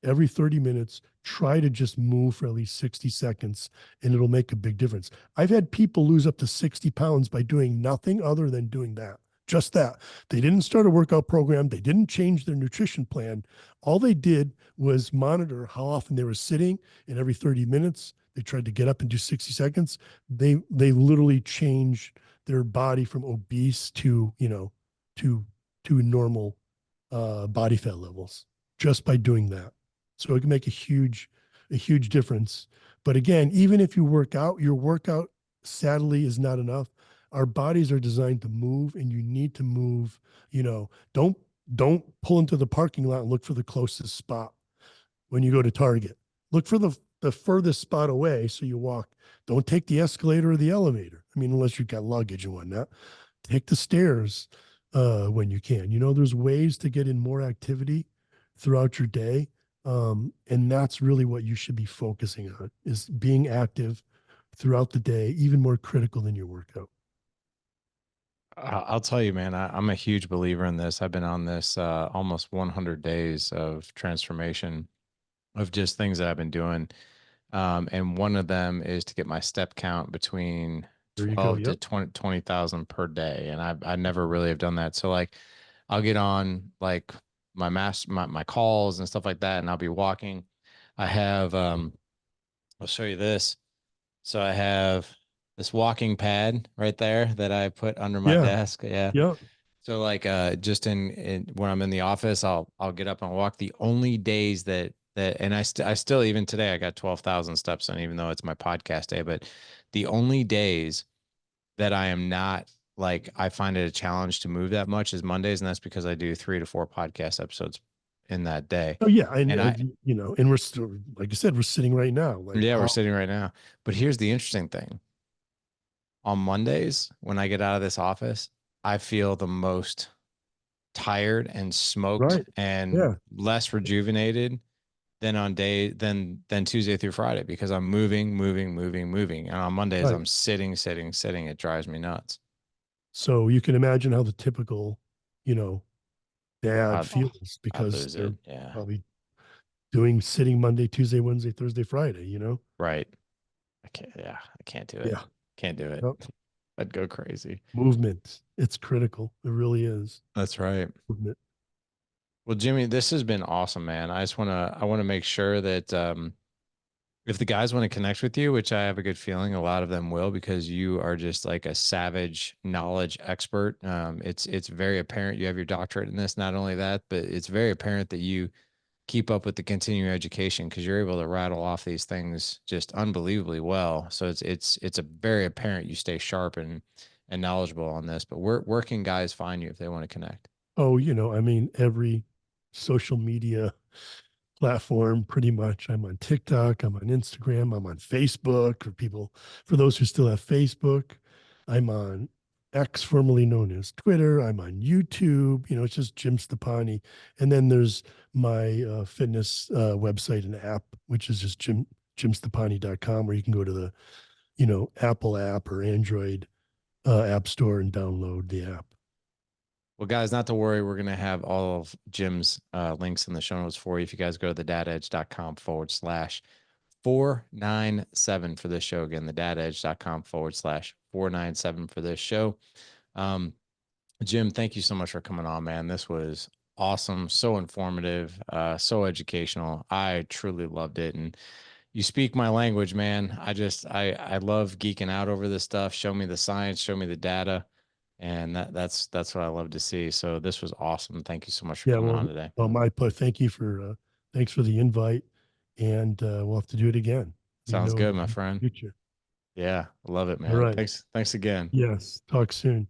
Every 30 minutes, try to just move for at least 60 seconds and it'll make a big difference. I've had people lose up to 60 pounds by doing nothing other than doing that. Just that. They didn't start a workout program. They didn't change their nutrition plan. All they did was monitor how often they were sitting, and every 30 minutes, they tried to get up and do 60 seconds. They literally changed their body from obese to, to normal body fat levels just by doing that. So it can make a huge difference. But again, even if you work out, your workout sadly is not enough. Our bodies are designed to move, and you need to move. Don't pull into the parking lot and look for the closest spot when you go to Target. Look for the furthest spot away so you walk. Don't take the escalator or the elevator. I mean, unless you've got luggage and whatnot. Take the stairs when you can. There's ways to get in more activity throughout your day. And that's really what you should be focusing on, is being active throughout the day, even more critical than your workout. I'll tell you, man, I'm a huge believer in this. I've been on this almost 100 days of transformation of just things that I've been doing. And one of them is to get my step count between There you go. 12 to Yep. 20,000 per day. And I never really have done that. So like I'll get on like my calls and stuff like that, and I'll be walking. I have I'll show you this. So I have this walking pad right there that I put under my Yeah. desk. Yeah. Yep. So like just in when I'm in the office, I'll get up and walk. The only days that and I still even today I got 12,000 steps in, even though it's my podcast day, but the only days that I am not like I find it a challenge to move that much is Mondays, and that's because I do 3 to 4 podcast episodes in that day. Oh yeah, and And I you know, and we're still, like I said, we're sitting right now. Like, yeah, we're oh, sitting right now. But here's the interesting thing. On Mondays, when I get out of this office, I feel the most tired and smoked right, and yeah, less rejuvenated than on day than Tuesday through Friday because I'm moving, moving, moving, moving. And on Mondays right. I'm sitting, sitting, sitting. It drives me nuts. So you can imagine how the typical, you know, dad I'd feels I'd because lose they're it. Yeah. probably doing sitting Monday, Tuesday, Wednesday, Thursday, Friday, you know? Right. I can't do it. Yeah. Can't do it. Yep. I'd go crazy. Movement. It's critical. It really is. That's right. Movement. Well, Jimmy, this has been awesome, man. I want to make sure that if the guys want to connect with you, which I have a good feeling a lot of them will, because you are just like a savage knowledge expert. It's very apparent you have your doctorate in this. Not only that, but it's very apparent that you keep up with the continuing education because you're able to rattle off these things just unbelievably well. So it's a very apparent you stay sharp and knowledgeable on this. But where can guys find you if they want to connect? Oh, you know, I mean, every social media platform pretty much. I'm on TikTok, I'm on Instagram, I'm on Facebook for people, for those who still have Facebook. I'm on X, formerly known as Twitter. I'm on YouTube. You know, it's just Jim Stoppani. And then there's my fitness website and app, which is just jimstoppani.com, where you can go to the, you know, Apple app or Android app store and download the app. Well, guys, not to worry. We're going to have all of Jim's links in the show notes for you. If you guys go to thedadedge.com/497 for this show. Again, thedadedge.com/497 for this show. Um, Jim, thank you so much for coming on, man. This was awesome, so informative, so educational. I truly loved it. And you speak my language, man. I love geeking out over this stuff. Show me the science, show me the data. And that's what I love to see. So this was awesome. Thank you so much for Yeah, coming well, on today. my pleasure. Thank you for thanks for the invite, and we'll have to do it again. We Sounds know good, my in the friend. future. Yeah, love it, All man. right. Thanks again. Yes. Talk soon.